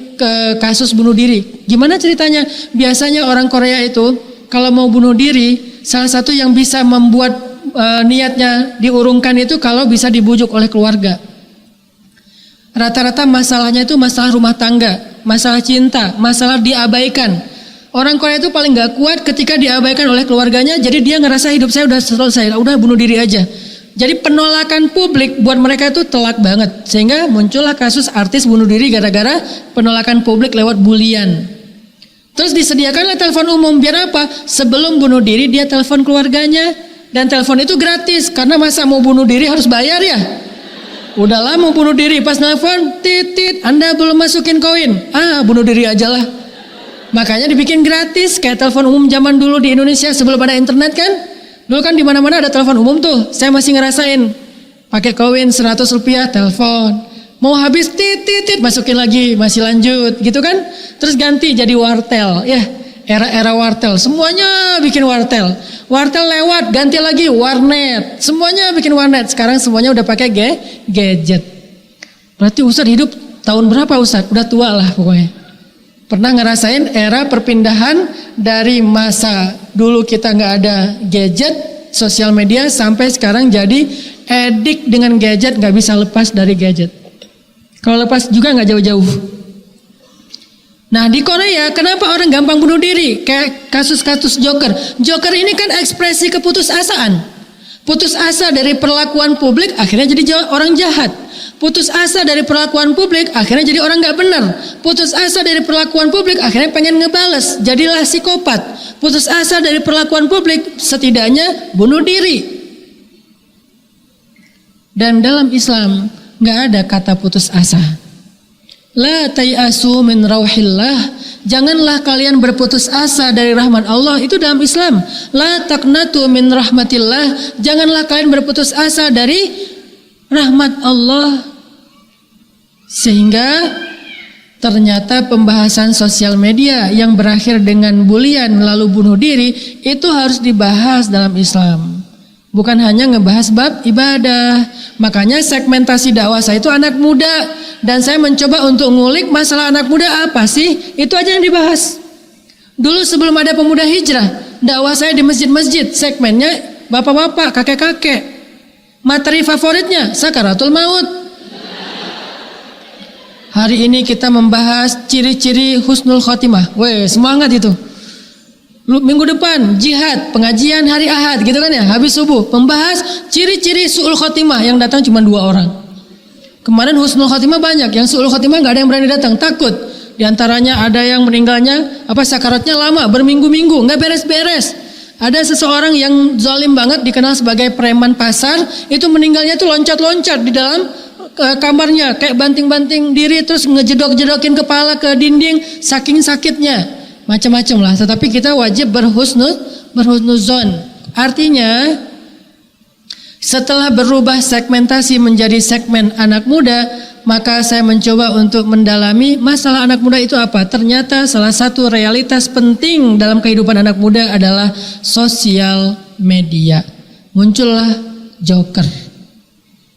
kasus bunuh diri. Gimana ceritanya? Biasanya orang Korea itu kalau mau bunuh diri, salah satu yang bisa membuat niatnya diurungkan itu kalau bisa dibujuk oleh keluarga. Rata-rata masalahnya itu masalah rumah tangga, masalah cinta, masalah diabaikan. Orang Korea itu paling gak kuat ketika diabaikan oleh keluarganya, jadi dia ngerasa hidup saya udah selesai, udah bunuh diri aja. Jadi penolakan publik buat mereka itu telak banget, sehingga muncullah kasus artis bunuh diri gara-gara penolakan publik lewat bulian. Terus disediakanlah telepon umum, biar apa? Sebelum bunuh diri dia telepon keluarganya, dan telepon itu gratis, karena masa mau bunuh diri harus bayar ya? Udahlah mau bunuh diri, pas telepon, titit, Anda belum masukin koin, bunuh diri aja lah. Makanya dibikin gratis, kayak telepon umum zaman dulu di Indonesia sebelum ada internet kan? Dulu kan di mana-mana ada telepon umum tuh. Saya masih ngerasain. Pakai koin 100 rupiah telepon. Mau habis titit masukin lagi, masih lanjut gitu kan? Terus ganti jadi wartel ya. Era-era wartel, semuanya bikin wartel. Wartel lewat, ganti lagi warnet. Semuanya bikin warnet. Sekarang semuanya udah pakai gadget. Berarti Ustadz hidup tahun berapa Ustadz? Udah tua lah pokoknya. Pernah ngerasain era perpindahan dari masa dulu kita nggak ada gadget, sosial media, sampai sekarang jadi edik dengan gadget, nggak bisa lepas dari gadget. Kalau lepas juga nggak jauh-jauh. Nah di Korea kenapa orang gampang bunuh diri? Kayak kasus-kasus Joker. Joker ini kan ekspresi keputusasaan. Putus asa dari perlakuan publik akhirnya jadi orang jahat. Putus asa dari perlakuan publik akhirnya jadi orang gak benar. Putus asa dari perlakuan publik akhirnya pengen ngebales, jadilah psikopat. Putus asa dari perlakuan publik setidaknya bunuh diri. Dan dalam Islam gak ada kata putus asa. La tayasu min rauhillah. Janganlah kalian berputus asa dari rahmat Allah. Itu dalam Islam. La taqnatu min rahmatillah. Janganlah kalian berputus asa dari rahmat Allah. Sehingga ternyata pembahasan sosial media yang berakhir dengan bulian lalu bunuh diri itu harus dibahas dalam Islam. Bukan hanya ngebahas bab ibadah. Makanya segmentasi dakwah saya itu anak muda. Dan saya mencoba untuk ngulik masalah anak muda apa sih. Itu aja yang dibahas. Dulu sebelum ada pemuda hijrah, dakwah saya di masjid-masjid. Segmennya bapak-bapak, kakek-kakek. Materi favoritnya sakaratul maut. Hari ini kita membahas ciri-ciri husnul khotimah. Weh, semangat itu. Minggu depan jihad, pengajian hari Ahad gitu kan ya, habis subuh membahas ciri-ciri su'ul khotimah, yang datang cuma 2 orang. Kemarin husnul khotimah banyak, yang su'ul khotimah nggak ada yang berani datang, takut. Di antaranya ada yang meninggalnya sakaratnya lama, berminggu-minggu, nggak beres-beres. Ada seseorang yang zalim banget dikenal sebagai preman pasar, itu meninggalnya tuh loncat-loncat di dalam kamarnya, kayak banting-banting diri terus ngejedok-jedokin kepala ke dinding saking sakitnya. Macam-macam lah, tetapi kita wajib berhusnuzon. Artinya setelah berubah segmentasi menjadi segmen anak muda, maka saya mencoba untuk mendalami masalah anak muda itu apa. Ternyata salah satu realitas penting dalam kehidupan anak muda adalah sosial media. Muncullah Joker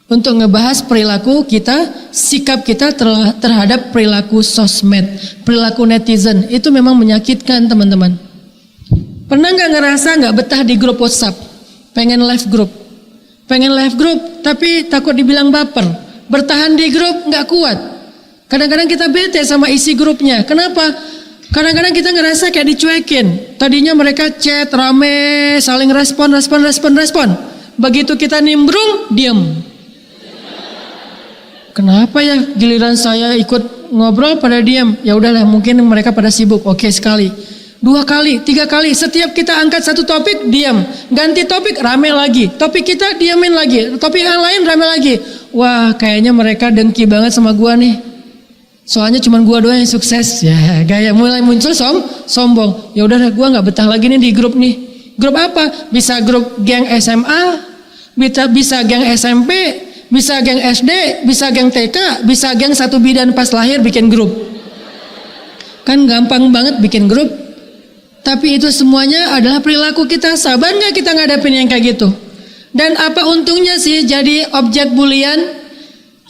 untuk ngebahas perilaku kita, sikap kita terhadap perilaku sosmed, perilaku netizen. Itu memang menyakitkan, teman-teman. Pernah gak ngerasa gak betah di grup WhatsApp? Pengen live group, tapi takut dibilang baper. Bertahan di grup gak kuat. Kadang-kadang kita bete sama isi grupnya. Kenapa? Kadang-kadang kita ngerasa kayak dicuekin. Tadinya mereka chat rame, saling respon. Begitu kita nimbrung, diem. Kenapa ya giliran saya ikut ngobrol pada diam? Ya udahlah, mungkin mereka pada sibuk. Oke, sekali, 2 kali, 3 kali. Setiap kita angkat satu topik, diam. Ganti topik, rame lagi. Topik kita diamin lagi. Topik yang lain rame lagi. Wah, kayaknya mereka dengki banget sama gua nih. Soalnya cuma gua doang yang sukses. Ya, gaya mulai muncul sombong. Ya udahlah, gua nggak betah lagi nih di grup nih. Grup apa? Bisa grup geng SMA, bisa geng SMP, bisa geng SD, bisa geng TK, bisa geng satu bidan pas lahir bikin grup. Kan gampang banget bikin grup. Tapi itu semuanya adalah perilaku kita. Sabar gak kita ngadapin yang kayak gitu? Dan apa untungnya sih jadi objek bulian?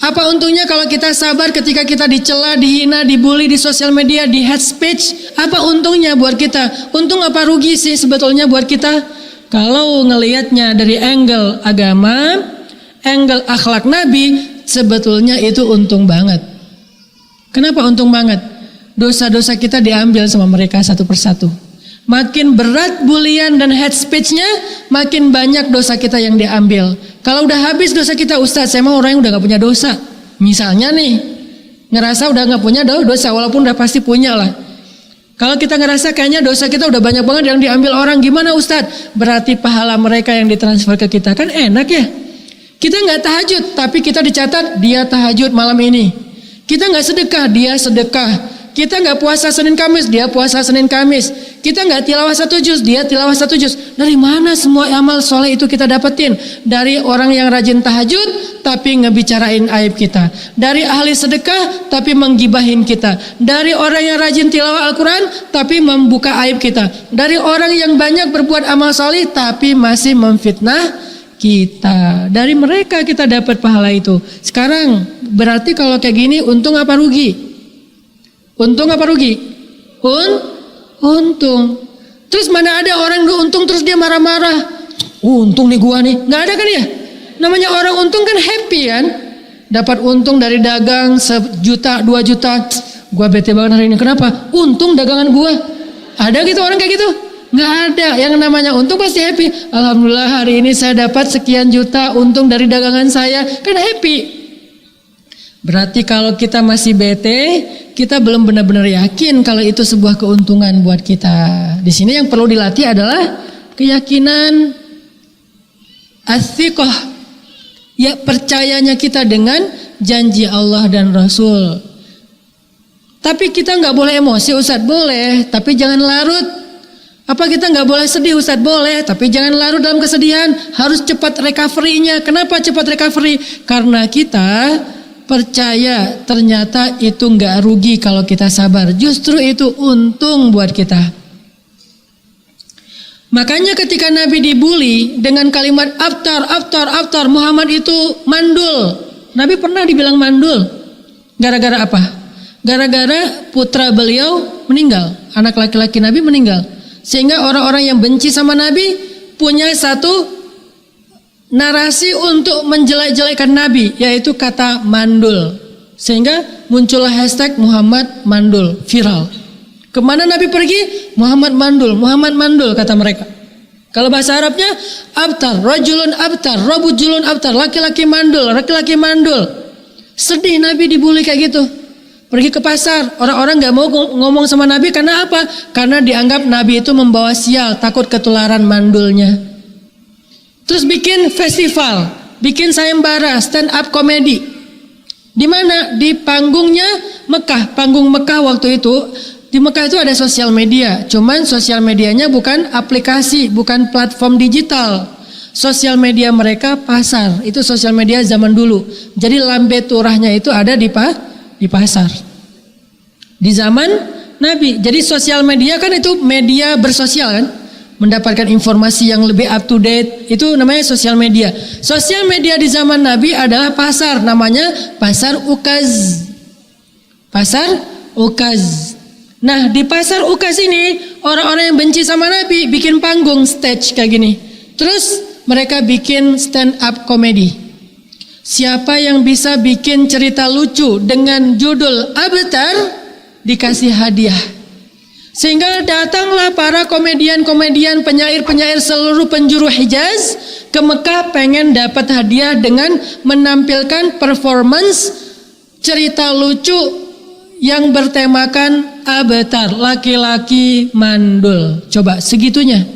Apa untungnya kalau kita sabar ketika kita dicela, dihina, dibully di sosial media, di hate speech? Apa untungnya buat kita? Untung apa rugi sih sebetulnya buat kita? Kalau ngelihatnya dari angle agama, angle akhlak Nabi, sebetulnya itu untung banget. Kenapa untung banget? Dosa-dosa kita diambil sama mereka satu persatu. Makin berat bulian dan hate speech-nya, makin banyak dosa kita yang diambil. Kalau udah habis dosa kita, Ustadz, saya mau orang yang udah gak punya dosa. Misalnya nih, ngerasa udah gak punya dosa, walaupun udah pasti punya lah. Kalau kita ngerasa kayaknya dosa kita udah banyak banget yang diambil orang, gimana Ustadz? Berarti pahala mereka yang ditransfer ke kita, kan enak ya. Kita nggak tahajud, tapi kita dicatat dia tahajud malam ini. Kita nggak sedekah, dia sedekah. Kita nggak puasa Senin Kamis, dia puasa Senin Kamis. Kita nggak tilawah 1 juz, dia tilawah 1 juz. Dari mana semua amal soleh itu kita dapetin? Dari orang yang rajin tahajud, tapi ngebicarain aib kita. Dari ahli sedekah, tapi menggibahin kita. Dari orang yang rajin tilawah Al-Quran, tapi membuka aib kita. Dari orang yang banyak berbuat amal soleh, tapi masih memfitnah kita. Dari mereka kita dapat pahala itu. Sekarang berarti kalau kayak gini untung apa rugi? Untung apa rugi? Untung. Terus mana ada orang untung terus dia marah-marah? Untung nih gua nih. Nggak ada kan ya? Namanya orang untung kan happy kan? Dapat untung dari dagang 1 juta, 2 juta. Gua bete banget hari ini. Kenapa? Untung dagangan gua. Ada gitu orang kayak gitu? Nggak ada. Yang namanya untung pasti happy. Alhamdulillah hari ini saya dapat sekian juta untung dari dagangan saya. Kan happy. Berarti kalau kita masih bete, kita belum benar-benar yakin kalau itu sebuah keuntungan buat kita. Di sini yang perlu dilatih adalah keyakinan as-thiqah. Ya, percayanya kita dengan janji Allah dan Rasul. Tapi kita nggak boleh emosi, Ustadz, boleh, tapi jangan larut. Apa kita nggak boleh sedih, Ustadz? Boleh, tapi jangan larut dalam kesedihan. Harus cepat recovery-nya. Kenapa cepat recovery? Karena kita percaya ternyata itu nggak rugi kalau kita sabar. Justru itu untung buat kita. Makanya ketika Nabi dibully dengan kalimat aftar, Muhammad itu mandul. Nabi pernah dibilang mandul. Gara-gara apa? Gara-gara putra beliau meninggal. Anak laki-laki Nabi meninggal. Sehingga orang-orang yang benci sama Nabi punya satu narasi untuk menjelek-jelekan Nabi, yaitu kata mandul. Sehingga muncullah hashtag Muhammad mandul, viral. Kemana Nabi pergi? Muhammad mandul kata mereka. Kalau bahasa Arabnya abtar, rajulun abtar, laki-laki mandul. Sedih Nabi dibully kayak gitu. Pergi ke pasar, orang-orang gak mau ngomong sama Nabi karena apa? Karena dianggap Nabi itu membawa sial, takut ketularan mandulnya. Terus bikin festival, bikin sayembara, stand up comedy. Di mana? Di panggungnya Mekah. Panggung Mekah waktu itu, di Mekah itu ada sosial media. Cuman sosial medianya bukan aplikasi, bukan platform digital. Sosial media mereka pasar. Itu sosial media zaman dulu. Jadi lambe turahnya itu ada di pasar. Di zaman Nabi. Jadi sosial media kan itu media bersosial kan? Mendapatkan informasi yang lebih up to date, itu namanya sosial media. Sosial media di zaman Nabi adalah pasar, namanya pasar Ukaz. Pasar Ukaz. Nah, di pasar Ukaz ini orang-orang yang benci sama Nabi bikin panggung stage kayak gini. Terus mereka bikin stand up comedy. Siapa yang bisa bikin cerita lucu dengan judul Abtar dikasih hadiah. Sehingga datanglah para komedian-komedian, penyair-penyair seluruh penjuru Hijaz ke Mekah pengen dapat hadiah dengan menampilkan performance cerita lucu yang bertemakan abtar, laki-laki mandul. Coba segitunya.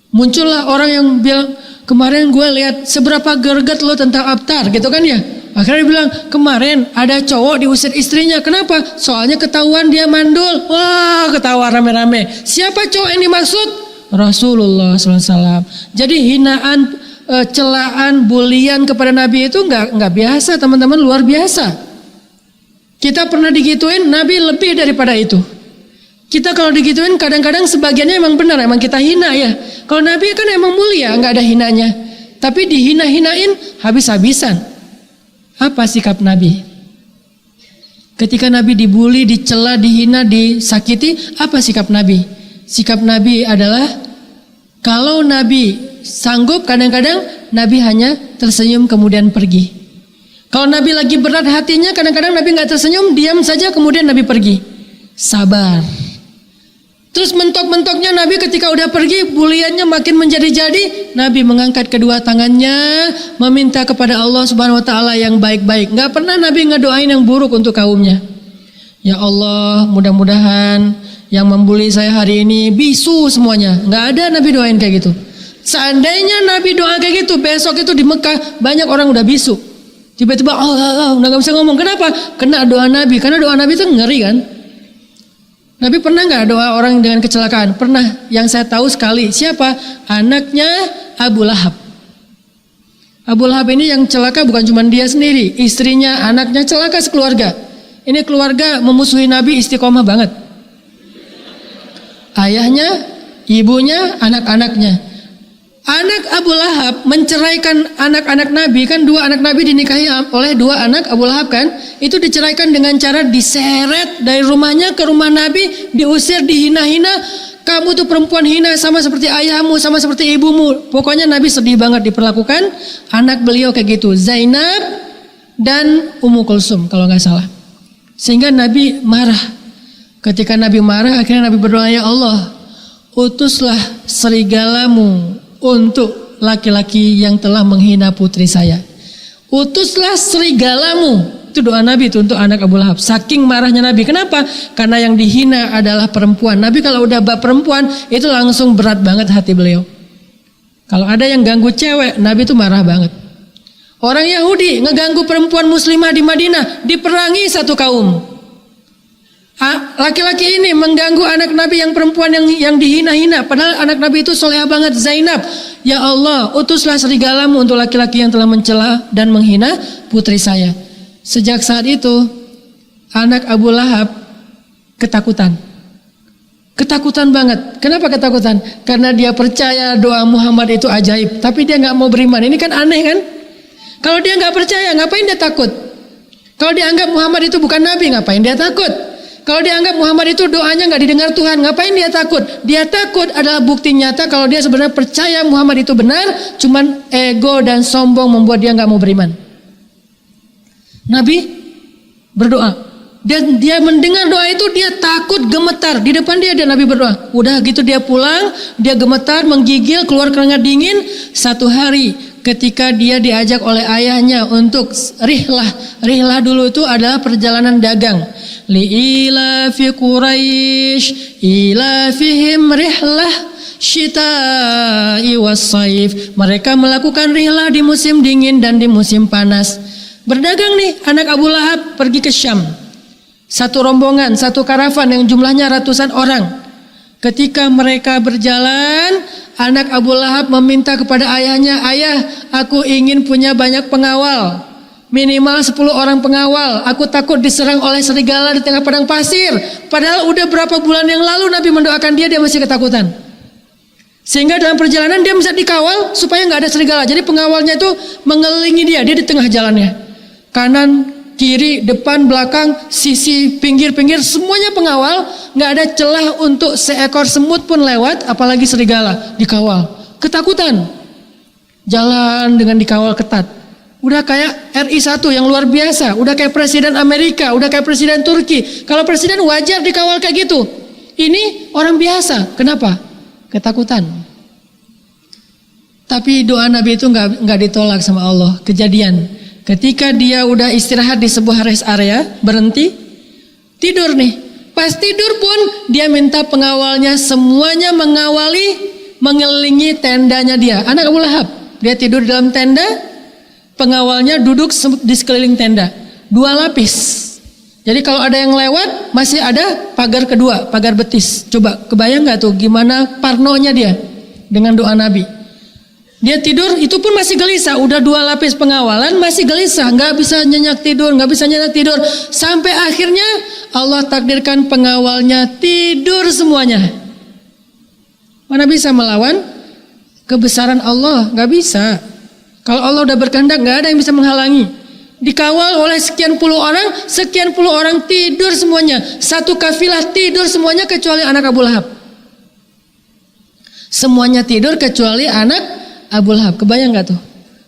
Muncullah orang yang bilang, kemarin gue lihat seberapa gerget lo tentang abtar gitu kan ya. Akhirnya dia bilang, kemarin ada cowok diusir istrinya. Kenapa? Soalnya ketahuan dia mandul. Wah, ketawa rame-rame. Siapa cowok yang dimaksud? Rasulullah SAW. Jadi hinaan, celaan, bulian kepada Nabi itu nggak biasa, teman-teman, luar biasa. Kita pernah digituin, Nabi lebih daripada itu. Kita kalau digituin kadang-kadang sebagiannya emang benar, emang kita hina ya. Kalau Nabi kan emang mulia, nggak ada hinanya. Tapi dihina-hinain habis-habisan. Apa sikap Nabi? Ketika Nabi dibully, dicela, dihina, disakiti, apa sikap Nabi? Sikap Nabi adalah kalau Nabi sanggup, kadang-kadang Nabi hanya tersenyum kemudian pergi. Kalau Nabi lagi berat hatinya, kadang-kadang Nabi nggak tersenyum, diam saja kemudian Nabi pergi. Sabar. Terus mentok-mentoknya Nabi ketika udah pergi, buliannya makin menjadi-jadi, Nabi mengangkat kedua tangannya, meminta kepada Allah Subhanahu wa taala yang baik-baik. Enggak pernah Nabi ngedoain yang buruk untuk kaumnya. Ya Allah, mudah-mudahan yang membuli saya hari ini bisu semuanya. Enggak ada Nabi doain kayak gitu. Seandainya Nabi doa kayak gitu, besok itu di Mekah banyak orang udah bisu. Tiba-tiba Allah, udah gak bisa ngomong. Kenapa? Kena doa Nabi. Karena doa Nabi itu ngeri kan. Nabi pernah nggak doa orang dengan kecelakaan? Pernah. Yang saya tahu sekali. Siapa? Anaknya Abu Lahab. Abu Lahab ini yang celaka bukan cuma dia sendiri. Istrinya, anaknya celaka sekeluarga. Ini keluarga memusuhi Nabi istiqomah banget. Ayahnya, ibunya, anak-anaknya. Anak Abu Lahab menceraikan anak-anak Nabi. Kan dua anak Nabi dinikahi oleh dua anak Abu Lahab kan. Itu diceraikan dengan cara diseret dari rumahnya ke rumah Nabi. Diusir, dihina-hina. Kamu tuh perempuan hina, sama seperti ayahmu, sama seperti ibumu. Pokoknya Nabi sedih banget diperlakukan. Anak beliau kayak gitu, Zainab dan Ummu Kulsum kalau gak salah. Sehingga Nabi marah. Ketika Nabi marah, akhirnya Nabi berdoa, ya Allah, utuslah serigalamu untuk laki-laki yang telah menghina putri saya. Utuslah serigalamu. Itu doa Nabi itu untuk anak Abu Lahab. Saking marahnya Nabi. Kenapa? Karena yang dihina adalah perempuan. Nabi kalau udah bab perempuan, itu langsung berat banget hati beliau. Kalau ada yang ganggu cewek, Nabi itu marah banget. Orang Yahudi ngeganggu perempuan muslimah di Madinah, diperangi satu kaum. Laki-laki ini mengganggu anak Nabi yang perempuan yang dihina-hina. Padahal anak Nabi itu solehah banget, Zainab. Ya Allah, utuslah serigalamu untuk laki-laki yang telah mencela dan menghina putri saya. Sejak saat itu, anak Abu Lahab ketakutan. Ketakutan banget. Kenapa ketakutan? Karena dia percaya doa Muhammad itu ajaib. Tapi dia gak mau beriman. Ini kan aneh kan? Kalau dia gak percaya, ngapain dia takut? Kalau dia anggap Muhammad itu bukan Nabi, ngapain dia takut? Kalau dia anggap Muhammad itu doanya gak didengar Tuhan, ngapain dia takut? Dia takut adalah bukti nyata kalau dia sebenarnya percaya Muhammad itu benar, cuman ego dan sombong membuat dia gak mau beriman. Nabi berdoa. Dan dia mendengar doa itu, dia takut, gemetar. Di depan dia ada Nabi berdoa. Udah gitu dia pulang, dia gemetar, menggigil, keluar keringat dingin. Satu hari ketika dia diajak oleh ayahnya untuk rihlah. Rihlah dulu itu adalah perjalanan dagang. Li'ila fi Quraisy ila fihim rihlah syita'i was-saif. Mereka melakukan rihlah di musim dingin dan di musim panas. Berdagang nih anak Abu Lahab pergi ke Syam. Satu rombongan, satu karavan yang jumlahnya ratusan orang. Ketika mereka berjalan, anak Abu Lahab meminta kepada ayahnya, ayah, aku ingin punya banyak pengawal. Minimal 10 orang pengawal. Aku takut diserang oleh serigala di tengah padang pasir. Padahal udah berapa bulan yang lalu Nabi mendoakan dia masih ketakutan. Sehingga dalam perjalanan dia bisa dikawal supaya nggak ada serigala. Jadi pengawalnya itu mengelilingi dia di tengah jalannya. Kanan, kiri, depan, belakang, sisi, pinggir-pinggir, semuanya pengawal. Nggak ada celah untuk seekor semut pun lewat, apalagi serigala dikawal. Ketakutan. Jalan dengan dikawal ketat. Udah kayak RI1 yang luar biasa. Udah kayak presiden Amerika, udah kayak presiden Turki. Kalau presiden wajar dikawal kayak gitu. Ini orang biasa. Kenapa? Ketakutan. Tapi doa Nabi itu nggak ditolak sama Allah. Kejadian. Ketika dia udah istirahat di sebuah rest area, berhenti, tidur nih. Pas tidur pun dia minta pengawalnya semuanya mengelilingi tendanya dia. Anak Abu Lahab, dia tidur di dalam tenda, pengawalnya duduk di sekeliling tenda. 2 lapis. Jadi kalau ada yang lewat, masih ada pagar kedua, pagar betis. Coba kebayang gak tuh gimana parnonya dia dengan doa Nabi. Dia tidur, itu pun masih gelisah. Udah 2 lapis pengawalan, masih gelisah. Gak bisa nyenyak tidur, sampai akhirnya Allah takdirkan pengawalnya tidur semuanya. Mana bisa melawan kebesaran Allah? Gak bisa. Kalau Allah udah berkehendak, gak ada yang bisa menghalangi. Dikawal oleh sekian puluh orang tidur semuanya. Satu kafilah tidur semuanya kecuali anak Abu Lahab. Semuanya tidur kecuali anak Abu Lahab. Kebayang gak tuh?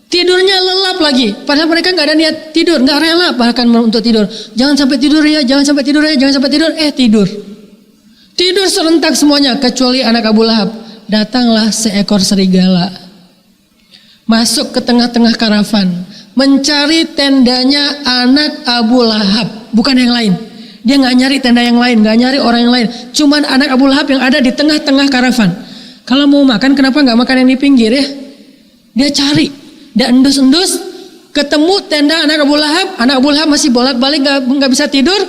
Tidurnya lelap lagi. Padahal mereka gak ada niat tidur, gak rela bahkan untuk tidur. Jangan sampai tidur ya, jangan sampai tidur ya, jangan sampai tidur. Tidur. Tidur serentak semuanya kecuali anak Abu Lahab. Datanglah seekor serigala. Masuk ke tengah-tengah karavan. Mencari tendanya anak Abu Lahab. Bukan yang lain. Dia gak nyari tenda yang lain, gak nyari orang yang lain. Cuman anak Abu Lahab yang ada di tengah-tengah karavan. Kalau mau makan, kenapa gak makan yang di pinggir ya? Dia cari, dia endus-endus, ketemu tenda anak Abu Lahab. Anak Abu Lahab masih bolak-balik gak bisa tidur.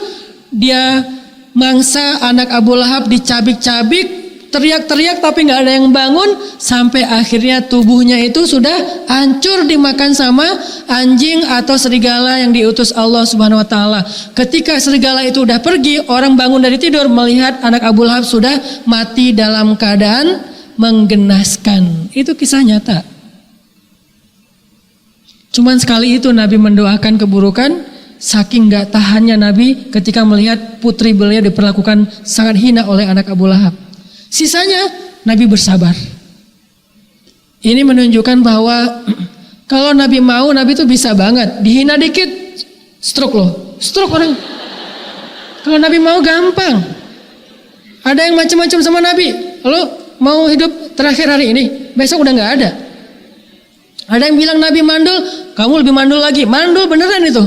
Dia mangsa anak Abu Lahab dicabik-cabik, teriak-teriak tapi gak ada yang bangun. Sampai akhirnya tubuhnya itu sudah hancur dimakan sama anjing atau serigala yang diutus Allah Subhanahu Wa Taala. Ketika serigala itu udah pergi, orang bangun dari tidur melihat anak Abu Lahab sudah mati dalam keadaan menggenaskan. Itu kisah nyata. Cuman sekali itu Nabi mendoakan keburukan, saking gak tahannya Nabi ketika melihat putri beliau diperlakukan sangat hina oleh anak Abu Lahab. Sisanya Nabi bersabar. Ini menunjukkan bahwa kalau Nabi mau, Nabi itu bisa banget. Dihina dikit, stroke loh. Stroke orang. Kalau Nabi mau gampang. Ada yang macam-macam sama Nabi. Lalu mau hidup terakhir hari ini, besok udah nggak ada. Ada yang bilang Nabi mandul, kamu lebih mandul lagi. Mandul beneran itu.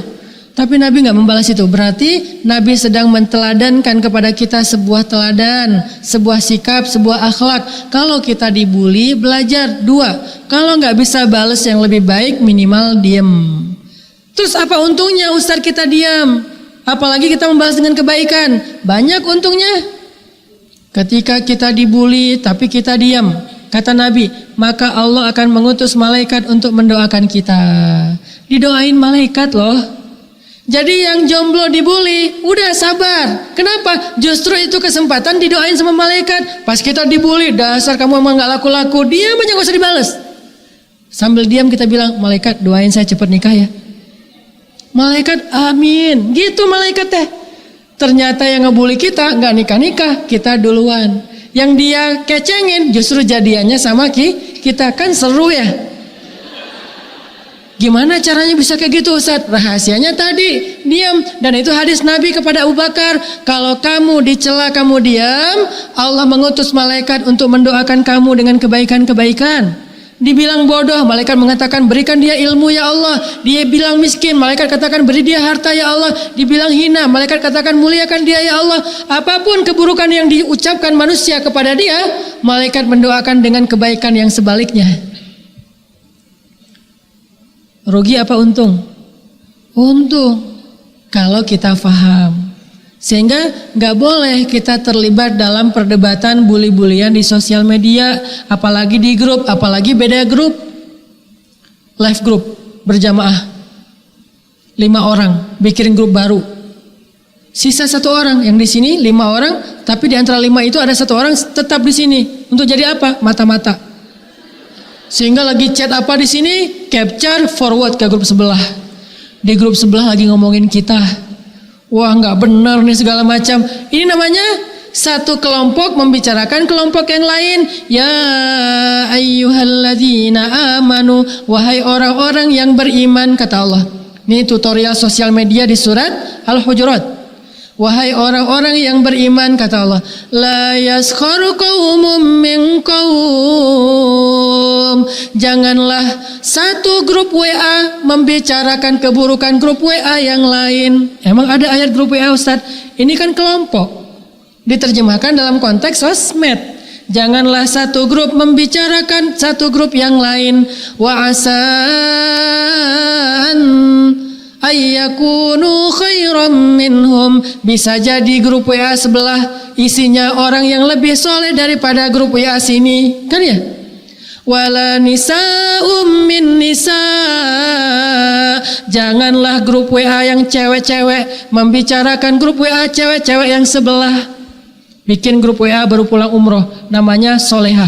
Tapi Nabi nggak membalas itu. Berarti Nabi sedang menteladankan kepada kita sebuah teladan, sebuah sikap, sebuah akhlak. Kalau kita dibully, belajar. 2, kalau nggak bisa balas yang lebih baik, minimal diem. Terus apa untungnya Ustaz kita diam? Apalagi kita membalas dengan kebaikan. Banyak untungnya. Ketika kita dibully tapi kita diam, kata Nabi, maka Allah akan mengutus malaikat untuk mendoakan kita. Didoain malaikat loh. Jadi yang jomblo dibully, udah sabar. Kenapa? Justru itu kesempatan didoain sama malaikat. Pas kita dibully, dasar kamu emang gak laku-laku, diam aja gak usah dibales. Sambil diam kita bilang, malaikat doain saya cepat nikah ya. Malaikat amin, gitu malaikat teh. Ternyata yang ngebully kita gak nikah-nikah, kita duluan. Yang dia kecengin justru jadiannya sama kita, kan seru ya. Gimana caranya bisa kayak gitu Ustaz? Rahasianya tadi, diam. Dan itu hadis Nabi kepada Abu Bakar. Kalau kamu dicela kamu diam, Allah mengutus malaikat untuk mendoakan kamu dengan kebaikan-kebaikan. Dibilang bodoh, malaikat mengatakan berikan dia ilmu ya Allah. Dia bilang miskin, malaikat katakan beri dia harta ya Allah. Dibilang hina, malaikat katakan muliakan dia ya Allah. Apapun keburukan yang diucapkan manusia kepada dia, malaikat mendoakan dengan kebaikan yang sebaliknya. Rugi apa untung? Untung kalau kita paham. Sehingga gak boleh kita terlibat dalam perdebatan bully-bulian di sosial media, apalagi di grup, apalagi beda grup. Live group berjamaah 5 orang bikin grup baru. Sisa 1 orang, yang di sini 5 orang, tapi di antara 5 itu ada 1 orang tetap di sini. Untuk jadi apa? Mata-mata. Sehingga lagi chat apa di sini, capture forward ke grup sebelah. Di grup sebelah lagi ngomongin kita. Wah, nggak benar nih segala macam. Ini namanya satu kelompok membicarakan kelompok yang lain. Ya ayyuhalladzina amanu, wahai orang-orang yang beriman, kata Allah. Ini tutorial sosial media di surat Al-Hujurat. Wahai orang-orang yang beriman, kata Allah, la yaskharu qaumun min qaum. Janganlah satu grup WA membicarakan keburukan grup WA yang lain. Emang ada ayat grup WA Ustaz? Ini kan kelompok. Diterjemahkan dalam konteks sosmed. Janganlah satu grup membicarakan satu grup yang lain. Wa asan ayyakunu khairam minhum. Bisa jadi grup WA sebelah isinya orang yang lebih soleh daripada grup WA sini, kan ya? Wala nisa'um min nisa. Janganlah grup WA yang cewek-cewek membicarakan grup WA cewek-cewek yang sebelah. Bikin grup WA baru pulang umroh, namanya solehah.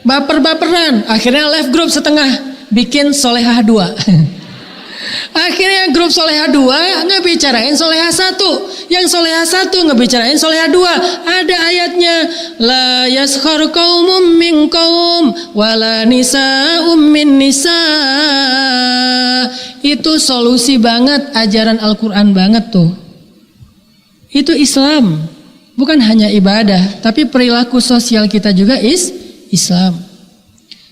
Baper-baperan, akhirnya live grup setengah, bikin solehah 2. Akhirnya grup solehah 2 ngebicarain solehah 1. Yang solehah 1 ngebicarain solehah 2. Ada ayatnya, la yaskhar qaumum min qaum wala nisa'um min nisa. Itu solusi banget, ajaran Al-Quran banget tuh. Itu Islam. Bukan hanya ibadah, tapi perilaku sosial kita juga Islam.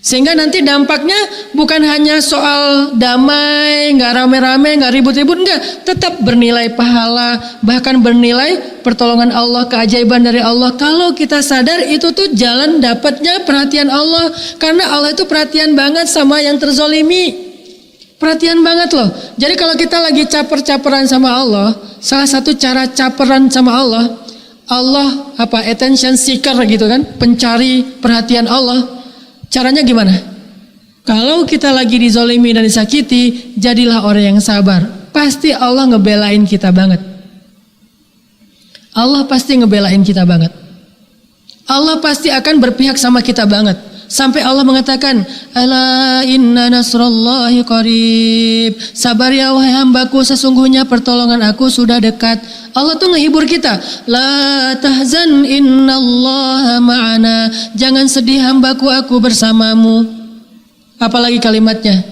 Sehingga nanti dampaknya bukan hanya soal damai, nggak rame-rame, nggak ribut-ribut, enggak. Tetap bernilai pahala, bahkan bernilai pertolongan Allah, keajaiban dari Allah. Kalau kita sadar itu tuh jalan dapatnya perhatian Allah. Karena Allah itu perhatian banget sama yang terzolimi. Perhatian banget loh. Jadi kalau kita lagi caper-caperan sama Allah, salah satu cara caperan sama Allah, Allah attention seeker gitu kan, pencari perhatian Allah. Caranya gimana? Kalau kita lagi dizolimi dan disakiti, jadilah orang yang sabar. Pasti Allah ngebelain kita banget. Allah pasti ngebelain kita banget. Allah pasti akan berpihak sama kita banget. Sampai Allah mengatakan, ala inna nasrallahi qarib. Sabar ya wahai hambaku, sesungguhnya pertolongan aku sudah dekat. Allah tuh ngehibur kita. La tahzan innallaha ma'ana. Jangan sedih hambaku, aku bersamamu. Apalagi kalimatnya,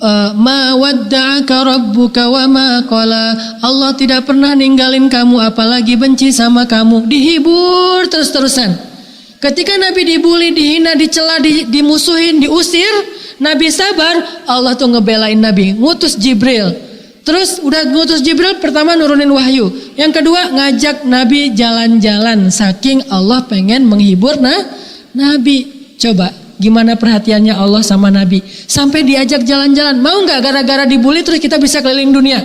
Ma wadda'aka rabbuka wa ma qala. Allah tidak pernah ninggalin kamu, apalagi benci sama kamu. Dihibur terus-terusan. Ketika Nabi dibully, dihina, dicela, dimusuhin, diusir, Nabi sabar. Allah tuh ngebelain Nabi, ngutus Jibril. Terus udah ngutus Jibril, pertama nurunin wahyu. Yang kedua ngajak Nabi jalan-jalan. Saking Allah pengen menghibur Nabi. Coba gimana perhatiannya Allah sama Nabi. Sampai diajak jalan-jalan. Mau gak gara-gara dibully terus kita bisa keliling dunia?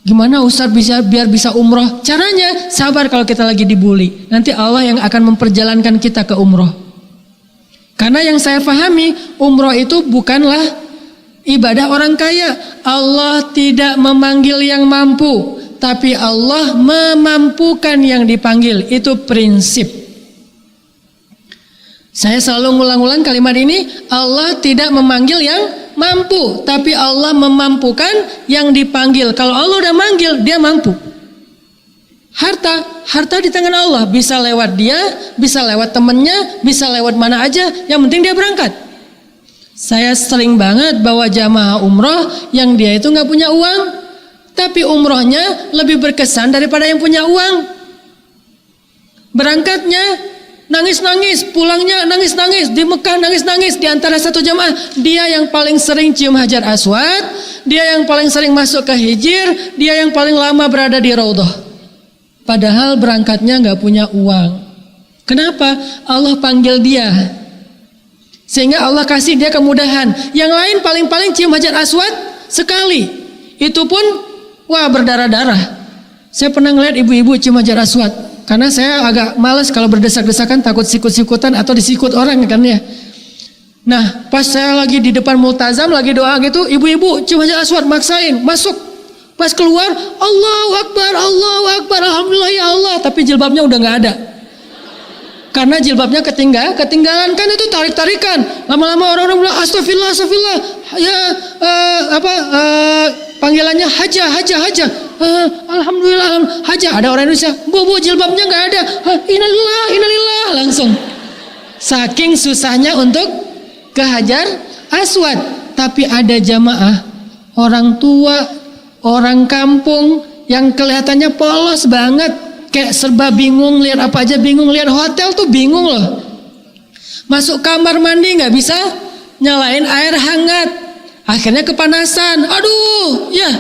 Gimana Ustaz biar bisa umroh? Caranya sabar kalau kita lagi dibully. Nanti Allah yang akan memperjalankan kita ke umroh. Karena yang saya pahami, umroh itu bukanlah ibadah orang kaya. Allah tidak memanggil yang mampu, tapi Allah memampukan yang dipanggil. Itu prinsip. Saya selalu ngulang-ulang kalimat ini. Allah tidak memanggil yang mampu, tapi Allah memampukan yang dipanggil. Kalau Allah udah manggil, dia mampu. Harta di tangan Allah. Bisa lewat dia, bisa lewat temennya, bisa lewat mana aja. Yang penting dia berangkat. Saya sering banget bawa jamaah umroh yang dia itu gak punya uang, tapi umrohnya lebih berkesan daripada yang punya uang. Berangkatnya nangis-nangis, pulangnya nangis-nangis, di Mekah nangis-nangis. Di antara satu jamaah, dia yang paling sering cium Hajar Aswad, dia yang paling sering masuk ke Hijir, dia yang paling lama berada di Raudhah. Padahal berangkatnya gak punya uang. Kenapa? Allah panggil dia, sehingga Allah kasih dia kemudahan. Yang lain paling-paling cium Hajar Aswad sekali, itu pun wah berdarah-darah. Saya pernah ngeliat ibu-ibu cium Hajar Aswad. Karena saya agak malas kalau berdesak-desakan, takut sikut-sikutan atau disikut orang kan ya. Nah pas saya lagi di depan multazam lagi doa gitu, ibu-ibu cium Hajar Aswad maksain masuk. Pas keluar Allahu Akbar, Alhamdulillah ya Allah. Tapi jilbabnya udah gak ada. Karena jilbabnya ketinggalan kan, itu tarik-tarikan. Lama-lama orang-orang bilang astagfirullah. Ya panggilannya haja. Alhamdulillah haja. Ada orang Indonesia, bu jilbabnya nggak ada. Innalillah langsung. Saking susahnya untuk ke Hajar Aswad. Tapi ada jamaah orang tua, orang kampung yang kelihatannya polos banget, kayak serba bingung, lihat apa aja bingung, lihat hotel tuh bingung loh. Masuk kamar mandi nggak bisa nyalain air hangat, akhirnya kepanasan. Aduh ya.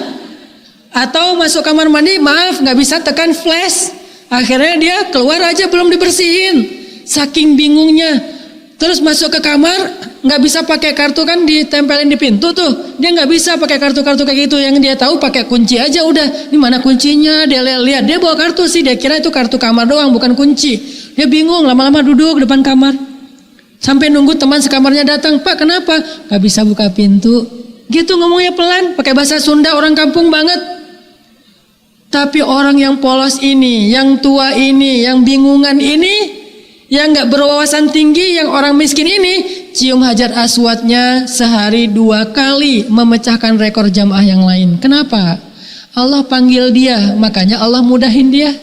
Atau masuk kamar mandi, maaf nggak bisa tekan flash, akhirnya dia keluar aja belum dibersihin, saking bingungnya. Terus masuk ke kamar nggak bisa pakai kartu, kan ditempelin di pintu tuh, dia nggak bisa pakai kartu-kartu kayak gitu. Yang dia tahu pakai kunci aja udah. Ini mana kuncinya? Dia lihat, dia bawa kartu sih, dia kira itu kartu kamar doang bukan kunci. Dia bingung, lama-lama duduk depan kamar sampai nunggu teman sekamarnya datang. Pak kenapa? Nggak bisa buka pintu. Gitu ngomongnya pelan, pakai bahasa Sunda orang kampung banget. Tapi orang yang polos ini, yang tua ini, yang bingungan ini, yang gak berwawasan tinggi, yang orang miskin ini, cium Hajar Aswadnya sehari 2 kali, memecahkan rekor jamaah yang lain. Kenapa? Allah panggil dia, makanya Allah mudahin dia.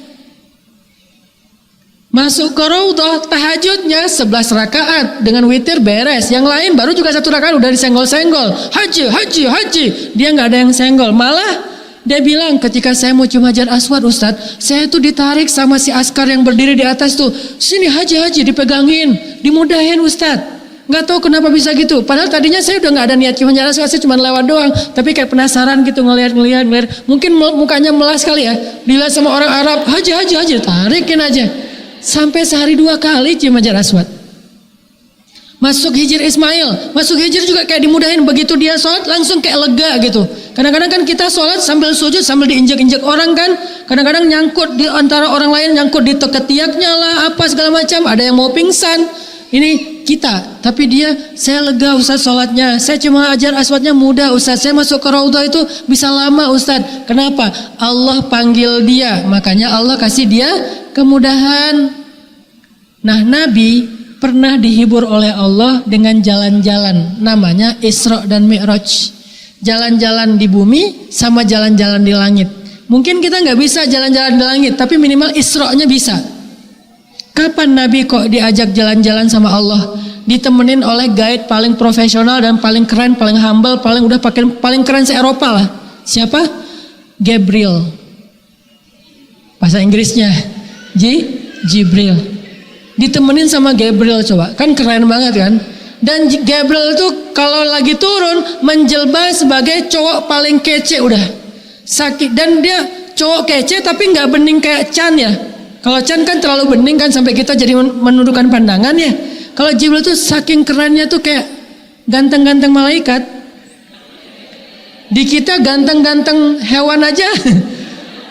Masuk ke Raudhah, tahajudnya 11 rakaat dengan witir beres. Yang lain baru juga 1 rakaat udah disenggol-senggol. Haji. Dia gak ada yang senggol, malah dia bilang, ketika saya mau cium Hajar Aswad Ustadz, saya tuh ditarik sama si askar yang berdiri di atas tuh. Sini haji, dipegangin, dimudahin Ustadz. Gak tahu kenapa bisa gitu. Padahal tadinya saya udah gak ada niat cium Hajar Aswad, saya cuma lewat doang. Tapi kayak penasaran gitu, ngeliat. Mungkin mukanya melas kali ya. Dilihat sama orang Arab, haji, tarikin aja. Sampai sehari 2 kali cium Hajar Aswad. Masuk Hijir Ismail, masuk Hijir juga kayak dimudahin. Begitu dia sholat langsung kayak lega gitu. Kadang-kadang kan kita sholat sambil sujud, sambil diinjek-injek orang kan. Kadang-kadang nyangkut di antara orang lain, nyangkut di ketiaknya lah, apa segala macam. Ada yang mau pingsan. Ini kita, tapi dia, saya lega Ustaz sholatnya. Saya cuma Hajar Aswadnya mudah Ustaz. Saya masuk ke Raudhah itu bisa lama Ustaz. Kenapa? Allah panggil dia, makanya Allah kasih dia kemudahan. Nah Nabi pernah dihibur oleh Allah dengan jalan-jalan, namanya Isra dan Mi'raj. Jalan-jalan di bumi sama jalan-jalan di langit. Mungkin kita nggak bisa jalan-jalan di langit, tapi minimal Isra-nya bisa. Kapan Nabi kok diajak jalan-jalan sama Allah, ditemenin oleh guide paling profesional dan paling keren, paling humble, paling keren se-Eropa lah. Siapa? Gabriel. Bahasa Inggrisnya Jibril. Ditemenin sama Gabriel, coba, kan keren banget kan? Dan Gabriel itu kalau lagi turun menjelma sebagai cowok paling kece udah. Sakit, dan dia cowok kece tapi nggak bening kayak Chan ya. Kalau Chan kan terlalu bening kan sampai kita jadi menundukkan pandangan ya. Kalau Jibril tuh saking kerennya tuh kayak ganteng-ganteng malaikat. Di kita ganteng-ganteng hewan aja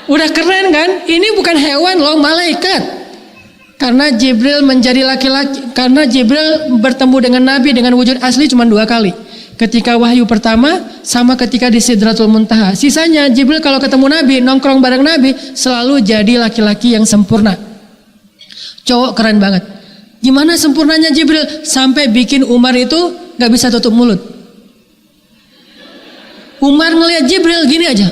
udah keren kan? Ini bukan hewan loh, malaikat. Karena Jibril menjadi laki-laki, karena Jibril bertemu dengan Nabi dengan wujud asli cuma 2 kali. Ketika wahyu pertama sama ketika di Sidratul Muntaha. Sisanya Jibril kalau ketemu Nabi, nongkrong bareng Nabi, selalu jadi laki-laki yang sempurna. Cowok keren banget. Gimana sempurnanya Jibril? Sampai bikin Umar itu gak bisa tutup mulut. Umar ngelihat Jibril gini aja.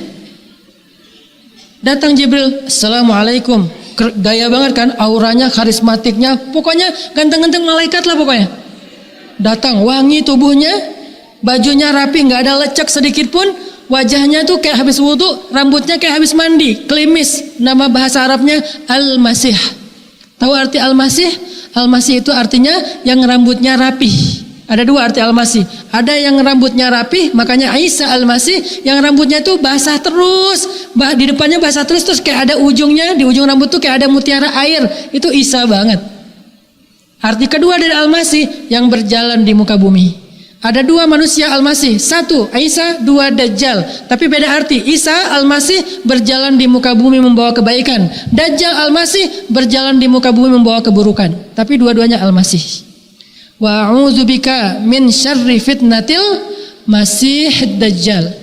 Datang Jibril, Assalamualaikum. Gaya banget kan, auranya, karismatiknya, pokoknya ganteng-ganteng malaikat lah pokoknya. Datang, wangi tubuhnya, bajunya rapi, nggak ada lecek sedikit pun, wajahnya tuh kayak habis wudhu, rambutnya kayak habis mandi, klimis. Nama bahasa Arabnya Al-Masih. Tahu arti Al-Masih? Al-Masih itu artinya yang rambutnya rapi. Ada 2 arti Al-Masih. Ada yang rambutnya rapi, makanya Isa Al-Masih, yang rambutnya tuh basah terus, di depannya basah terus kayak ada ujungnya, di ujung rambut tuh kayak ada mutiara air. Itu Isa banget. Arti kedua dari Al-Masih, yang berjalan di muka bumi. Ada 2 manusia Al-Masih, 1 Isa, 2 Dajjal. Tapi beda arti. Isa Al-Masih berjalan di muka bumi membawa kebaikan. Dajjal Al-Masih berjalan di muka bumi membawa keburukan. Tapi dua-duanya Al-Masih. Wa a'udzubika min syarri fitnatil Masih Dajjal.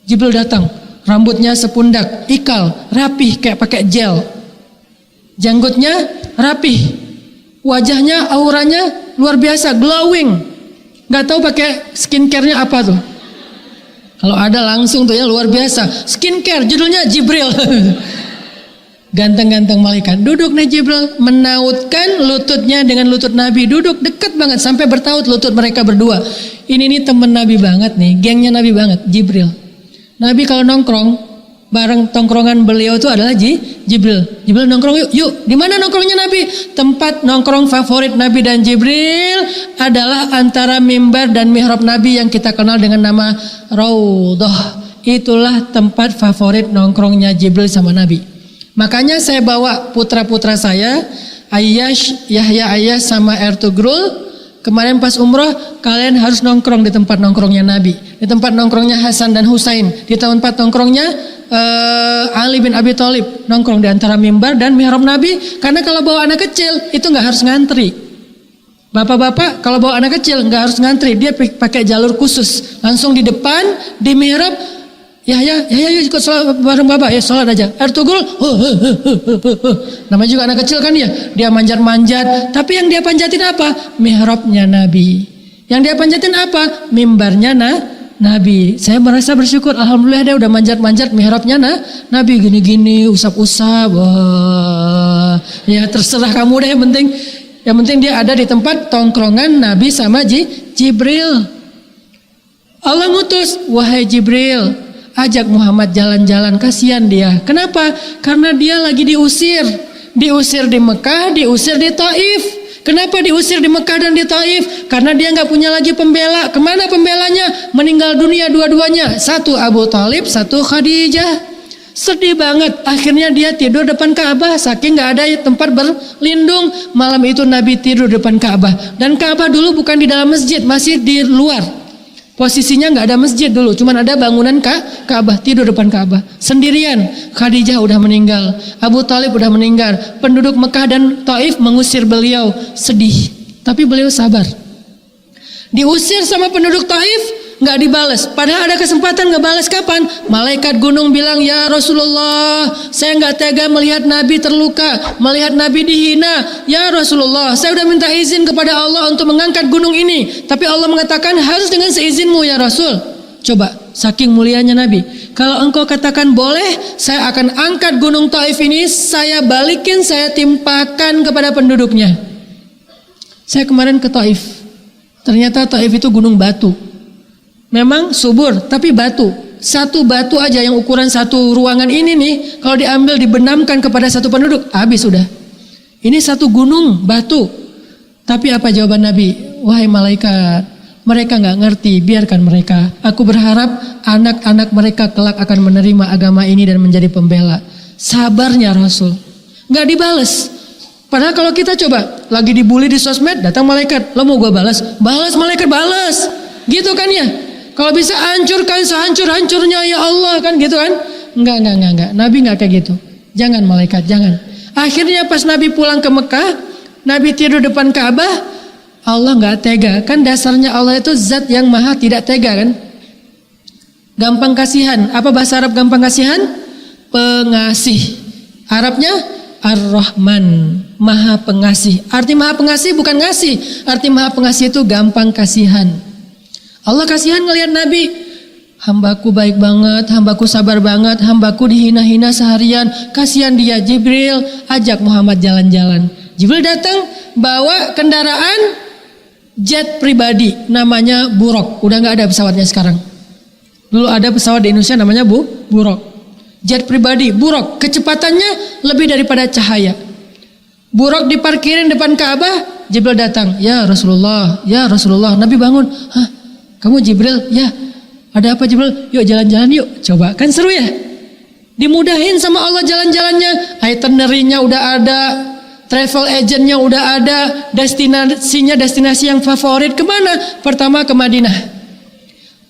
Jibril datang, rambutnya sepundak, ikal, rapih kayak pakai gel. Janggutnya rapih. Wajahnya, auranya luar biasa, glowing. Gak tahu pakai skincare-nya apa tuh. Kalau ada langsung tuh ya luar biasa. Skincare, judulnya Jibril. Ganteng-ganteng malaikat. Duduk nih Jibril, menautkan lututnya dengan lutut Nabi. Duduk deket banget sampai bertaut lutut mereka berdua. Ini nih temen Nabi banget nih, gengnya Nabi banget, Jibril. Nabi kalau nongkrong bareng tongkrongan beliau itu adalah Jibril. Jibril nongkrong yuk. Di mana nongkrongnya Nabi? Tempat nongkrong favorit Nabi dan Jibril adalah antara mimbar dan mihrab Nabi yang kita kenal dengan nama Raudhah. Itulah tempat favorit nongkrongnya Jibril sama Nabi. Makanya saya bawa putra-putra saya, Ayyash, Yahya Ayyash sama Ertugrul. Kemarin pas umroh, kalian harus nongkrong di tempat nongkrongnya Nabi, di tempat nongkrongnya Hasan dan Husain, di tempat nongkrongnya Ali bin Abi Thalib, nongkrong di antara mimbar dan mihrab Nabi. Karena kalau bawa anak kecil itu nggak harus ngantri. Bapak-bapak kalau bawa anak kecil nggak harus ngantri, dia pakai jalur khusus, langsung di depan di mihrab. Ya ikut sholat bareng bapak ya, sholat aja. Ertugrul, namanya juga anak kecil kan dia manjat-manjat. Tapi yang dia panjatin apa? Mihrabnya Nabi. Yang dia panjatin apa? Mimbarnya Nabi. Saya merasa bersyukur, alhamdulillah dia udah manjat-manjat mihrabnya Nabi, gini-gini, usap-usap. Wah, ya terserah kamu deh, yang penting dia ada di tempat tongkrongan Nabi sama Jibril. Allah ngutus, wahai Jibril, ajak Muhammad jalan-jalan, kasihan dia. Kenapa? Karena dia lagi diusir di Mekah, diusir di Taif. Kenapa diusir di Mekah dan di Taif? Karena dia nggak punya lagi pembela. Kemana pembelanya? Meninggal dunia dua-duanya. 1 Abu Thalib, 1 Khadijah. Sedih banget. Akhirnya dia tidur depan Ka'bah, saking nggak ada tempat berlindung. Malam itu Nabi tidur depan Ka'bah. Dan Ka'bah dulu bukan di dalam masjid, masih di luar. Posisinya nggak ada masjid dulu, cuman ada bangunan Ka'bah. Tidur depan Ka'bah sendirian. Khadijah udah meninggal, Abu Thalib udah meninggal. Penduduk Mekah dan Taif mengusir beliau, sedih. Tapi beliau sabar. Diusir sama penduduk Taif, nggak dibales. Padahal ada kesempatan ngebales kapan? Malaikat gunung bilang, ya Rasulullah, saya nggak tega melihat Nabi terluka, melihat Nabi dihina. Ya Rasulullah, saya udah minta izin kepada Allah untuk mengangkat gunung ini, tapi Allah mengatakan harus dengan seizinmu ya Rasul. Coba Saking mulianya Nabi. Kalau engkau katakan boleh, saya akan angkat gunung Taif ini, saya balikin, saya timpakan kepada penduduknya. Saya kemarin ke Taif. Ternyata Taif itu gunung batu. Memang subur, tapi batu. Satu batu aja yang ukuran satu ruangan ini nih, kalau diambil dibenamkan kepada satu penduduk, habis sudah. Ini satu gunung batu. Tapi apa jawaban Nabi? Wahai malaikat, mereka nggak ngerti, biarkan mereka. Aku berharap anak-anak mereka kelak akan menerima agama ini dan menjadi pembela. Sabarnya Rasul, nggak dibales. Padahal kalau kita coba lagi dibully di sosmed, datang malaikat, lo mau gue balas? Balas malaikat, balas. Gitu kan ya? Kalau bisa hancurkan sehancur-hancurnya ya Allah, kan gitu kan? Enggak. Nabi nggak kayak gitu. Jangan malaikat, jangan. Akhirnya pas Nabi pulang ke Mekah, Nabi tidur depan Ka'bah, Allah nggak tega. Kan dasarnya Allah itu zat yang maha tidak tega kan? Gampang kasihan. Apa bahasa Arab gampang kasihan? Pengasih. Arabnya Ar-Rahman, maha pengasih. Arti maha pengasih bukan ngasih. Arti maha pengasih itu gampang kasihan. Allah kasihan ngelihat Nabi. Hambaku baik banget, hambaku sabar banget, hambaku dihina-hina seharian. Kasihan dia. Jibril, ajak Muhammad jalan-jalan. Jibril datang bawa kendaraan jet pribadi namanya Buraq. Udah nggak ada pesawatnya sekarang. Dulu ada pesawat di Indonesia namanya Buraq. Jet pribadi Buraq, kecepatannya lebih daripada cahaya. Buraq diparkirin depan Ka'bah, Jibril datang. Ya Rasulullah, ya Rasulullah. Nabi bangun. Hah, kamu Jibril? Ya. Ada apa Jibril? Yuk jalan-jalan yuk. Coba, kan seru ya? Dimudahin sama Allah jalan-jalannya. Itinerary-nya udah ada, travel agent-nya udah ada, destinasinya destinasi yang favorit. Kemana? Pertama ke Madinah.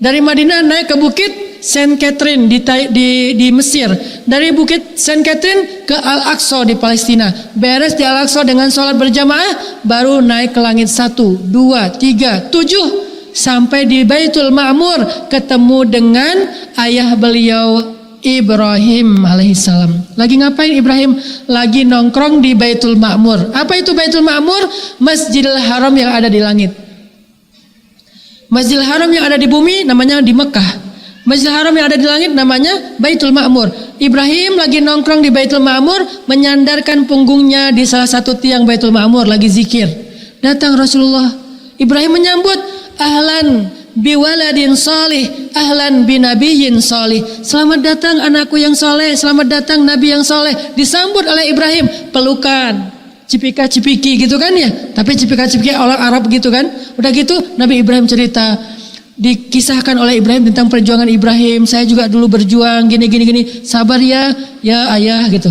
Dari Madinah naik ke bukit Saint Catherine di Mesir. Dari bukit Saint Catherine ke Al-Aqsa di Palestina. Beres di Al-Aqsa dengan sholat berjamaah, baru naik ke langit 1, 2, 3, 7. Sampai di Baitul Ma'mur ketemu dengan ayah beliau Ibrahim alaihissalam. Lagi ngapain Ibrahim? Lagi nongkrong di Baitul Ma'mur. Apa itu Baitul Ma'mur? Masjidil Haram yang ada di langit. Masjidil Haram yang ada di bumi namanya di Mekah. Masjidil Haram yang ada di langit namanya Baitul Ma'mur. Ibrahim lagi nongkrong di Baitul Ma'mur, menyandarkan punggungnya di salah satu tiang Baitul Ma'mur, lagi zikir. Datang Rasulullah. Ibrahim menyambut, ahlan biwaladin salih, ahlan binabiyyin salih. Selamat datang anakku yang soleh, selamat datang nabi yang soleh. Disambut oleh Ibrahim, pelukan, cipika-cipiki gitu kan ya. Tapi cipika-cipiki orang Arab gitu kan. Udah gitu Nabi Ibrahim cerita, dikisahkan oleh Ibrahim tentang perjuangan Ibrahim. Saya juga dulu berjuang gini. Sabar ya ayah gitu.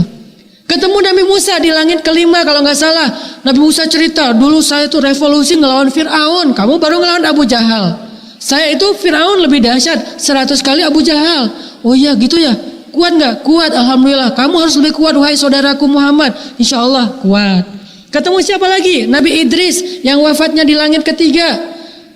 Ketemu Nabi Musa di langit kelima kalau nggak salah. Nabi Musa cerita, dulu saya tuh revolusi ngelawan Fir'aun, kamu baru ngelawan Abu Jahal. Saya itu Fir'aun lebih dahsyat 100 kali Abu Jahal. Oh iya gitu ya. Kuat nggak? Kuat, alhamdulillah. Kamu harus lebih kuat wahai saudaraku Muhammad. Insya Allah kuat. Ketemu siapa lagi? Nabi Idris yang wafatnya di langit ketiga.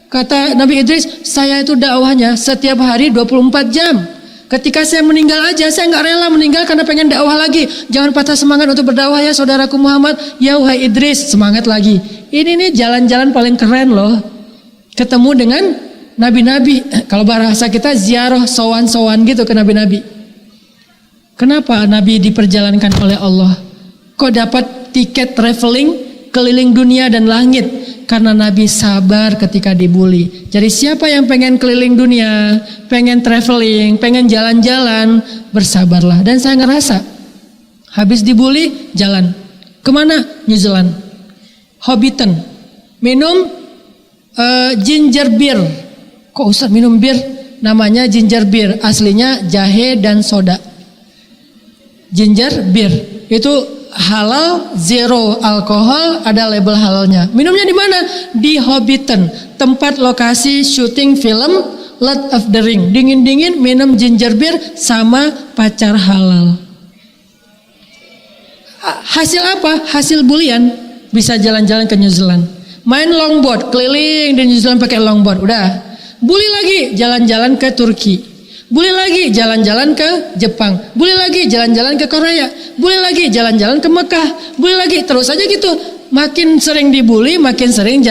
Kata Nabi Idris, saya itu dakwahnya setiap hari 24 jam. Ketika saya meninggal aja, saya nggak rela meninggal karena pengen dakwah lagi. Jangan patah semangat untuk berdakwah ya saudaraku Muhammad. Ya wahai Idris, semangat lagi. Ini nih jalan-jalan paling keren loh. Ketemu dengan nabi-nabi. Kalau bahasa kita ziarah sowan-sowan gitu ke nabi-nabi. Kenapa nabi diperjalankan oleh Allah? Kok dapat tiket traveling keliling dunia dan langit? Karena Nabi sabar ketika dibully. Jadi siapa yang pengen keliling dunia, pengen traveling, pengen jalan-jalan, bersabarlah. Dan saya ngerasa habis dibully jalan. Kemana? New Zealand, Hobbiton, minum ginger beer. Kok Ustaz minum bir? Namanya ginger beer, aslinya jahe dan soda. Ginger beer itu halal, zero alkohol, ada label halalnya. Minumnya di mana? Di Hobbiton, tempat lokasi syuting film Lord of the Ring. Dingin-dingin minum ginger beer sama pacar halal. Hasil apa? Hasil bulian. Bisa jalan-jalan ke New Zealand. Main longboard, keliling di New Zealand pakai longboard. Udah. Bully lagi, jalan-jalan ke Turki. Bully lagi jalan-jalan ke Jepang. Bully lagi jalan-jalan ke Korea. Bully lagi jalan-jalan ke Mekah. Bully lagi terus aja gitu. Makin sering dibully, makin sering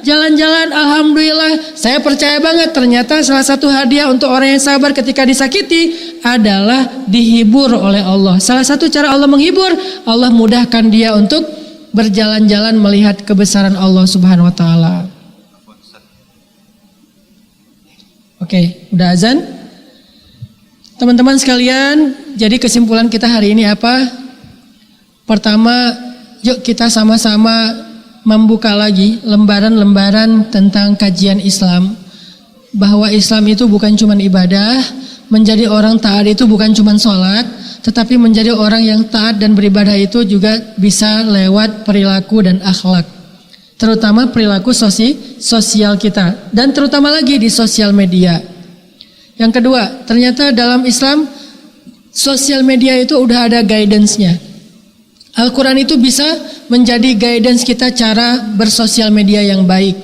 jalan-jalan, alhamdulillah. Saya percaya banget ternyata salah satu hadiah untuk orang yang sabar ketika disakiti adalah dihibur oleh Allah. Salah satu cara Allah menghibur, Allah mudahkan dia untuk berjalan-jalan melihat kebesaran Allah Subhanahu wa taala. Oke, udah azan? Teman-teman sekalian, jadi kesimpulan kita hari ini apa? Pertama, yuk kita sama-sama membuka lagi lembaran-lembaran tentang kajian Islam, bahwa Islam itu bukan cuma ibadah, menjadi orang taat itu bukan cuma sholat, tetapi menjadi orang yang taat dan beribadah itu juga bisa lewat perilaku dan akhlak, terutama perilaku sosial kita, dan terutama lagi di sosial media. Yang kedua, ternyata dalam Islam sosial media itu udah ada guidance-nya. Al-Quran itu bisa menjadi guidance kita cara bersosial media yang baik.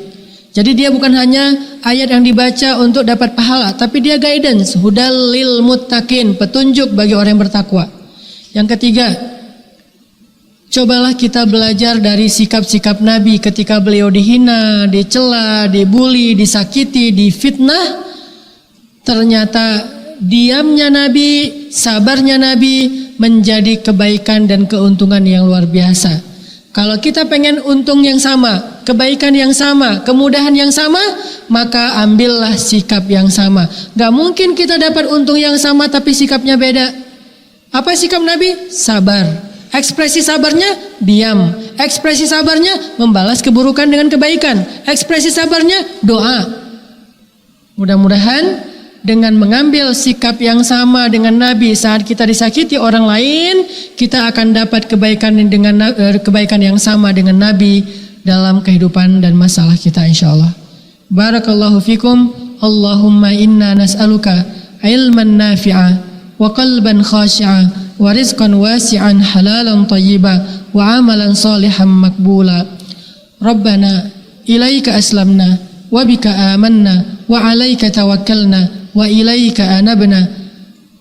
Jadi dia bukan hanya ayat yang dibaca untuk dapat pahala, tapi dia guidance, hudal lil muttaqin, petunjuk bagi orang yang bertakwa. Yang ketiga, cobalah kita belajar dari sikap-sikap Nabi ketika beliau dihina, dicela, dibully, disakiti, difitnah. Ternyata diamnya Nabi, sabarnya Nabi menjadi kebaikan dan keuntungan yang luar biasa. Kalau kita pengen untung yang sama, kebaikan yang sama, kemudahan yang sama, maka ambillah sikap yang sama. Gak mungkin kita dapat untung yang sama tapi sikapnya beda. Apa sikap Nabi? Sabar. Ekspresi sabarnya diam. Ekspresi sabarnya membalas keburukan dengan kebaikan. Ekspresi sabarnya doa. Mudah-mudahan dengan mengambil sikap yang sama dengan Nabi saat kita disakiti orang lain, kita akan dapat kebaikan yang sama dengan Nabi dalam kehidupan dan masalah kita insyaallah. Barakallahu fikum. Allahumma inna nas'aluka ilman nafi'a wa qalban khashi'a wa rizqan wasi'an halalan tayyiba wa amalan salihan makbula. Rabbana ilaika aslamna wa bika amanna wa alaika tawakkalna wa ilaika anabna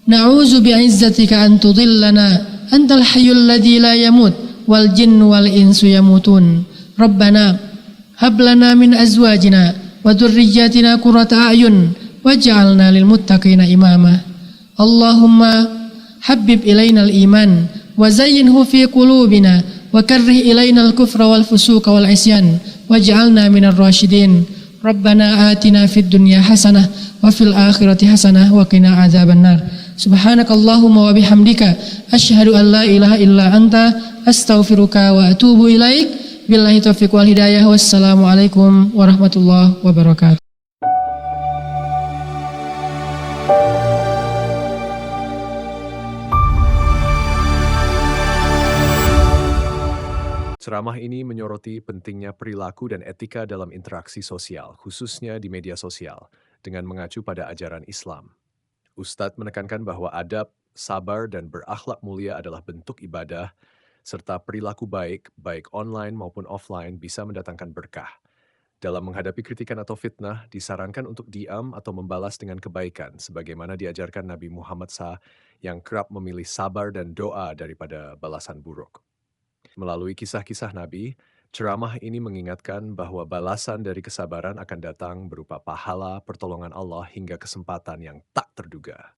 na'udzu bi'izzatika an tudillana antal hayyul ladzi la yamut wal jinnu wal insu yamutun. Rabbana hab lana min azwajina wa dhurriyyatina qurrata a'yun waj'alna lil muttaqina imama. Allahumma habbib ilaina al iman wa zayyinhu fi qulubina wa karrih ilaina al kufra wal fusuqa wal isyan waj'alna minar rasyidin. Rabbana atina fid dunya hasanah wa fil akhirati hasanah wa qina adzabannar. Subhanakallahumma wa bihamdika asyhadu an la ilaha illa anta astaghfiruka wa atubu ilaik. Billahi taufiq wal hidayah. Wassalamu alaikum warahmatullahi wabarakatuh. Ceramah ini menyoroti pentingnya perilaku dan etika dalam interaksi sosial, khususnya di media sosial, dengan mengacu pada ajaran Islam. Ustadz menekankan bahwa adab, sabar, dan berakhlak mulia adalah bentuk ibadah, serta perilaku baik, baik online maupun offline, bisa mendatangkan berkah. Dalam menghadapi kritikan atau fitnah, disarankan untuk diam atau membalas dengan kebaikan, sebagaimana diajarkan Nabi Muhammad SAW yang kerap memilih sabar dan doa daripada balasan buruk. Melalui kisah-kisah Nabi, ceramah ini mengingatkan bahwa balasan dari kesabaran akan datang berupa pahala, pertolongan Allah hingga kesempatan yang tak terduga.